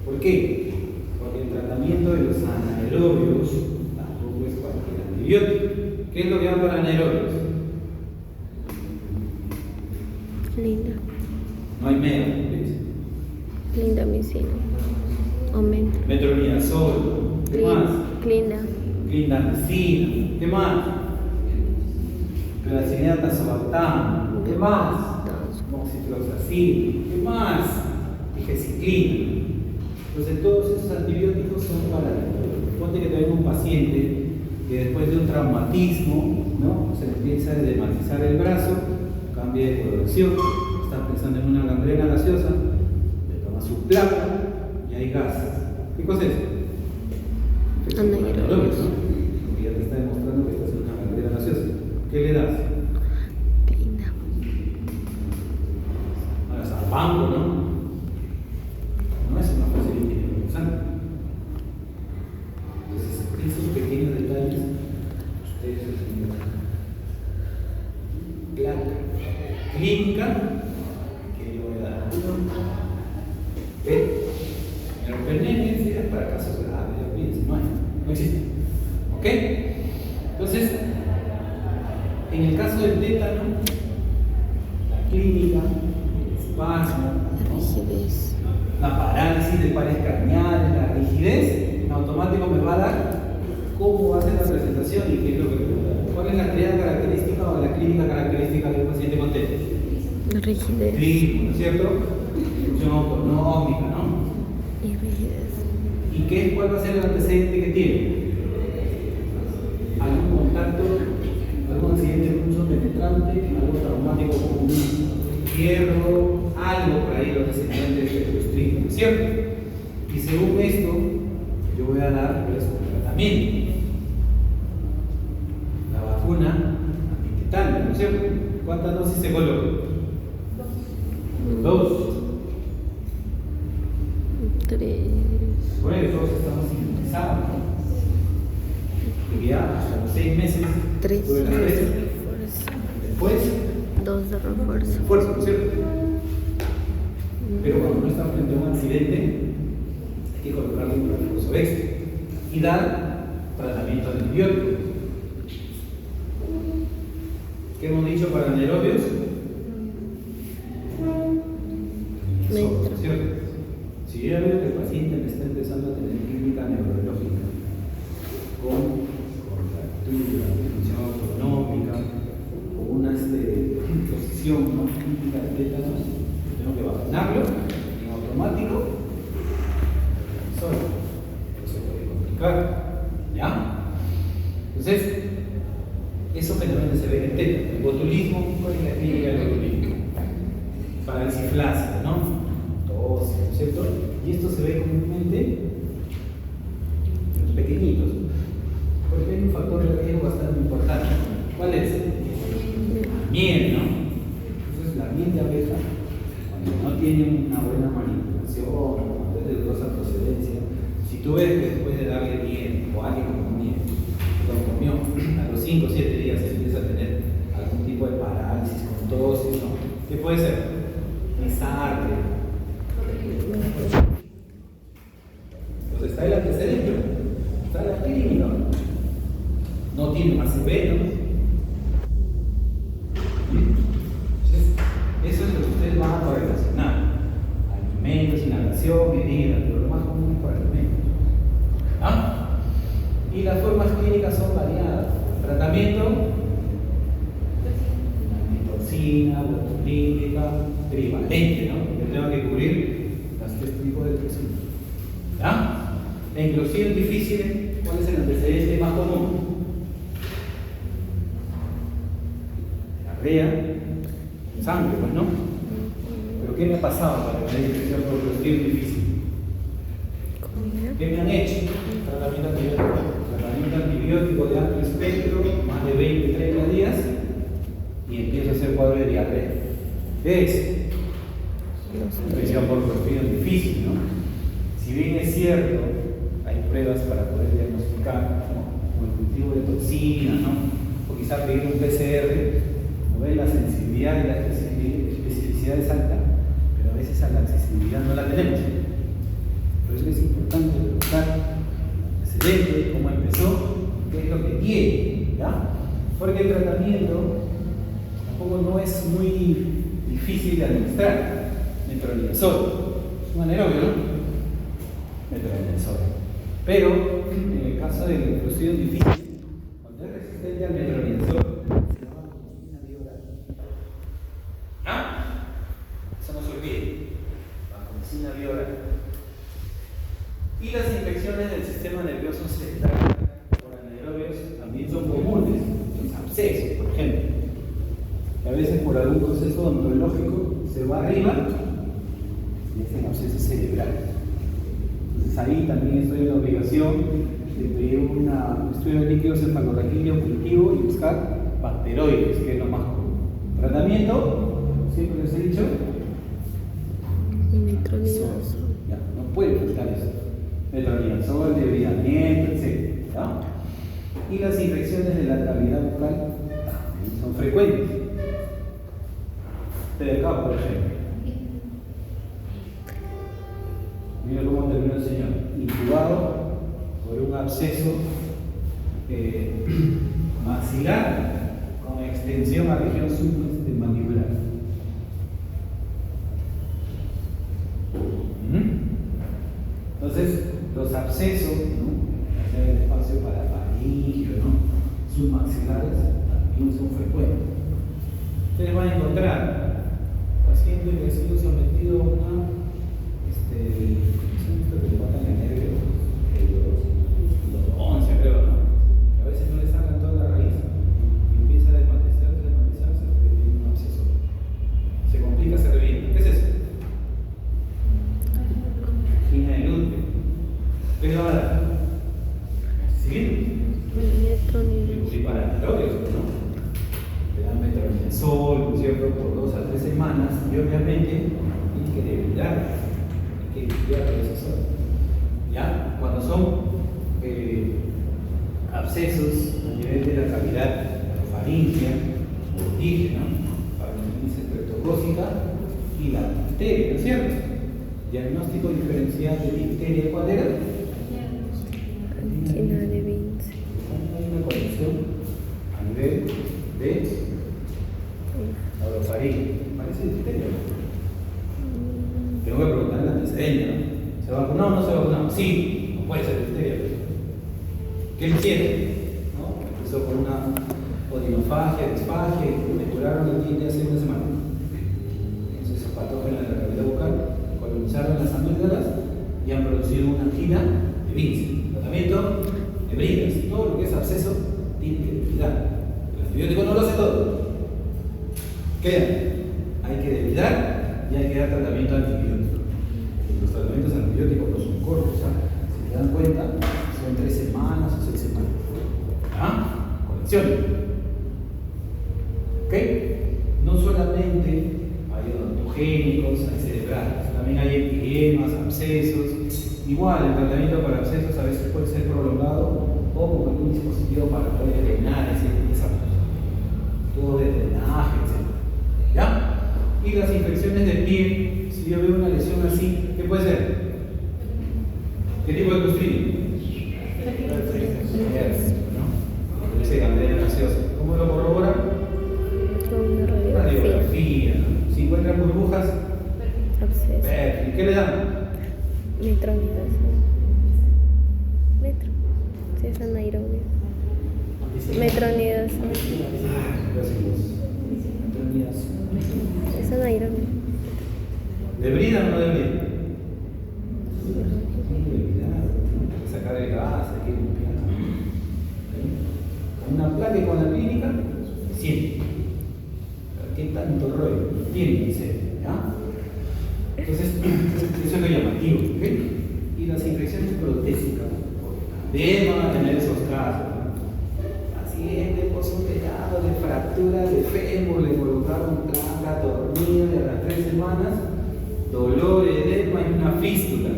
¿Por qué? Porque el tratamiento de los anaerobios tampoco es cualquier antibiótico. ¿Qué es lo que llaman para anaerobios? Linda. No hay medio, ¿ves? Clindamicina. Aumento. Metronidazol. ¿Qué más? Clindamicina. ¿Qué más? Peracineta tazobactam. ¿Qué más? Moxifloxacin. ¿Qué más? Digeciclina. Entonces todos esos antibióticos son para... Ponte que tenemos un paciente que después de un traumatismo, ¿no?, se le empieza a edematizar el brazo, cambia de coloración, está pensando en una gangrena gaseosa, le toma su placa y hay gas. ¿Qué cosa es? Anaerobios. Porque ya te está demostrando que estás en una gangrena gaseosa. ¿Qué le das? Linda. Ahora, Sarbanco, ¿no? No es una fase limpia. Entonces, esos pequeños detalles, ustedes los tienen. Placa clínica que yo voy a dar. ¿Ve? Neuropenenes es para casos graves, olvídense, no existe. ¿Ok? Entonces, en el caso del tétano, la clínica, el espasmo, La rigidez. la parálisis de pares craneales, la rigidez, en automático me va a dar cómo va a ser la presentación y qué es lo que pregunta. ¿Cuál es la actividad característica o la clínica característica de un paciente con tétano? La rigidez. Clínico, ¿no es cierto? Función autonómica, ¿no? Y rigidez. ¿Y cuál va a ser el antecedente que tiene? Algún contacto, algún accidente de uso penetrante, algo traumático como un hierro, algo por ahí, los descendientes de Clostridium, ¿no es cierto? Y según esto, yo voy a dar pues, un tratamiento. La vacuna antitetano, ¿no es cierto? ¿Cuántas dosis se colocan? 2. 3. Por eso estamos inmunizados, ¿no? Y ya hasta los 6 meses 3 tuve la de presa. refuerzo. Después, 2 de refuerzo. esfuerzo, ¿no es cierto? Pero cuando uno está frente a un accidente, hay que colocarle un refuerzo extra y dar tratamiento antibiótico. ¿Qué hemos dicho para anaerobios? Metro. ¿Cierto? Si yo ya veo que el paciente me está empezando a tener clínica neurológica con contractura, función autonómica, con una posición más crítica de tétanos, tengo que vacunarlo en automático. Eso puede complicar. ¿Ya? Entonces, eso generalmente se ve en el tétano. El botulismo, ¿cuál es la clínica del botulismo? Parálisis flácida, ¿no? Tos, ¿no es cierto? Y esto se ve comúnmente en los pequeñitos, porque hay un factor de riesgo bastante importante. ¿Cuál es? La miel, ¿no? Entonces, la miel de abeja tiene una buena manipulación, cuando es de dudosa procedencia, si tú ves que después de darle miel o alguien como miel, lo comió, a los 5 o 7 días empieza a tener algún tipo de parálisis con tosis, ¿no? ¿Qué puede ser? Pisarte. Entonces está el antecedente, está la clínica, no tiene más severo. Eso es lo que ustedes van a correlacionar. Alimentos, inhalación, heridas, pero lo más común es por alimentos. ¿Ah? Y las formas clínicas son variadas. Tratamiento, toxina, botulítica, trivalente, ¿no? Yo tengo que cubrir los 3 tipos de toxinas. ¿Ah? En enclosión difícil, ¿cuál es el antecedente más común? Diarrea, sangre, pues, ¿no? ¿Pero qué me ha pasado para que me haya infección por enclosión difícil? ¿Qué me han hecho? Tratamiento antibiótico de amplio espectro, más de 20-30 días, y empiezo a hacer cuadro de diarrea. ¿Qué es? Infección por enclosión difícil, ¿no? Si bien es cierto, hay pruebas para poder diagnosticar, ¿no? Como el cultivo de toxinas, ¿no? O quizá pedir un PCR, como ven, la sensibilidad y la especificidad es alta, pero a veces a la accesibilidad no la tenemos. Por eso es importante buscar el antecedente, cómo empezó, qué es lo que tiene, ¿ya? Porque el tratamiento tampoco no es muy difícil de administrar. Metronidazol, es un anaerobio, ¿no? Metronidazol. Pero en el caso de la inclusión difícil, cuando es resistente al metronidazol, se llama vancomicina bioral. ¿Ah? Eso no se olvide. Vancomicina bioral. Y las infecciones del sistema nervioso central por anaerobios también son comunes. Los abscesos, por ejemplo. Que a veces por algún proceso odontológico se va arriba y es el absceso cerebral. Entonces ahí también estoy en la obligación de pedir un estudio de líquido cefalorraquídeo puntivo y buscar bacteroides, que es lo más común. Tratamiento, siempre les he dicho, Metronidazol. ya, no puede faltar eso. Metronidazol, debridamiento, etc. ¿Ya? Y las infecciones de la cavidad bucal también son frecuentes. De acá, por ejemplo. Mira cómo terminó el señor. Intubado por un absceso maxilar con extensión a región submandibular. Entonces, los abscesos, ¿no? Hacer el espacio para faringio, ¿no? Submaxilares también son frecuentes. Ustedes van a encontrar paciente que ha sido sometido a una que le matan el nervio, endodoncia, creo, ¿no? A veces no le sacan toda la raíz y empieza a desmantelarse hasta que tiene un absceso. Se complica, se revienta. ¿Qué es eso? Angina del útero. ¿Qué le va a dar? ¿Sí? Multiparanaerobios, ¿no? Le dan metronidazol, ¿no es cierto?, por 2 a 3 semanas y obviamente hay que debilitar. Que limpiar el asesor. ¿Ya? Cuando son abscesos a nivel de la cavidad faríngea o indígena, faringitis estreptocócica y la difteria, ¿no es cierto? Diagnóstico diferencial de difteria, ¿cuál era? Angina de Vince. Hay una conexión a nivel de orofaringe. ¿Parece difteria? Tengo que preguntar el antecedente, ¿no? ¿Se vacunó o no se vacunó? Sí, no puede ser difteria. ¿Qué le hicieron? ¿No? Empezó con una odinofagia, disfagia, y me curaron el día hace una semana. Entonces, esos patógenos de la cavidad bucal colonizaron las amígdalas y han producido una angina de Vince. Tratamiento de bridas. Todo lo que es absceso tiene que debilitar. El antibiótico no lo hace todo. ¿Qué? Hay que debilitar y hay que dar tratamiento antibiótico. Los tratamientos antibióticos no son cortos, si se dan cuenta, son 3 semanas o 6 semanas. ¿Ah? Conexión. ¿Ok? No solamente hay odontogénicos, hay cerebrales. cerebrales. También hay epidemas, abscesos. Igual, el tratamiento para abscesos a veces puede ser prolongado o con algún dispositivo para poder drenar esa todo de drenaje, etc. ¿Ya? Y las infecciones del pie, si yo veo una lesión así, ¿qué puede ser? ¿Qué tipo de Clostridium? ¿no? Ese gangrena gaseosa. ¿Cómo lo corrobora? Con una radiografía. Radiografía, ¿no? Si encuentran burbujas, Absceso. perfecto. ¿Y qué le dan? Metronidación. Metro. Sí, es anaerobio. Metronidación. Es anaerobio. ¿Debridan o no debridan? Sacar el gas, hay que limpiar. Una placa con la clínica, siempre. ¿Qué tanto rollo? Tiene que ser, ¿ya? Entonces, eso es lo llamativo, ¿ok? Y las infecciones protésicas, deben tener esos casos, ¿no? Paciente postoperado de fractura de fémur, le colocaron placa, tornillo de a las 3 semanas, dolor, edema y una fístula.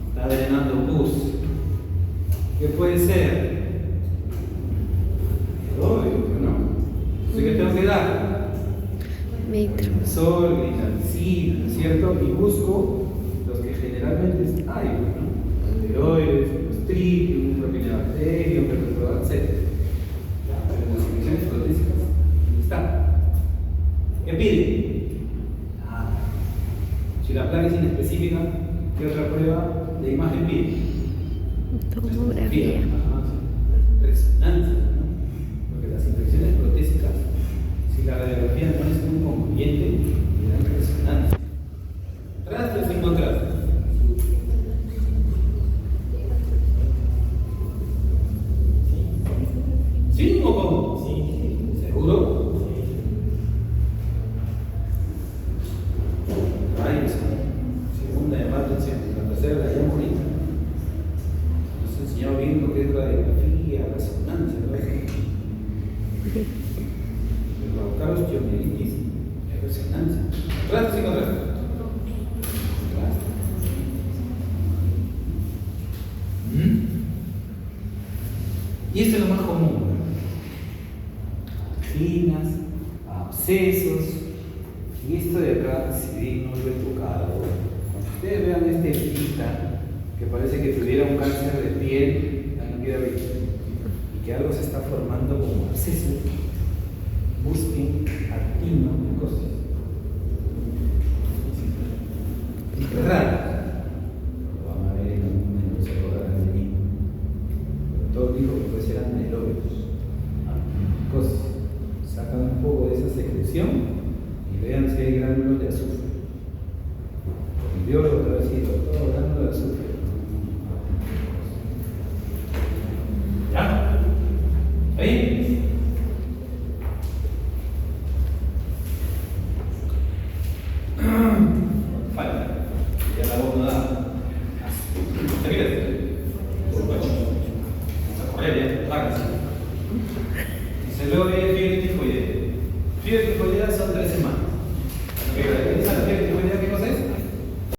Está drenando pus. ¿Qué puede ser? Obvio, ¿no? ¿Qué tengo que dar? Metro. Sol, glitancina, ¿cierto? Y busco los que generalmente hay, ¿no? Esteroides, Clostridium, Propionibacterium, Perpetuidad, etc. Pero las infecciones protésicas, ¿dónde está? ¿Qué pide? Nada. Si la placa es inespecífica, ¿qué otra prueba de imagen pide? Tomografía. Resonancia, ¿no? Porque las infecciones protésicas, si la radiografía no es muy concluyente, le dan resonancia. ¿Traste o sin contraste? ¿Sí o cómo? Sí. ¿Seguro? Ay, segunda llamada de atención, la tercera la llamo ahorita. Nos enseñado bien lo que es radiografía, resonancia, ¿no? Provocar osteomielitis es resonancia. ¿Contraste o sin contraste? Contraste. Y esto es lo más común, ¿no? Anginas, abscesos, y esto de acá, si bien no lo he tocado, cuando ustedes vean este pita que parece que tuviera un cáncer de piel, no queda bien, y que algo se está formando como absceso, busquen actino y cosas. Es raro. Lo van a ver en algún momento, se acordarán de mí. Pero todo dijo que puede ser anaeróbicos. Cosas. Sacan un poco de esa secreción y vean si hay gránulos de azufre. El biólogo te va a decir, todo gránulo de azufre. ¿Ya? ¿Ahí?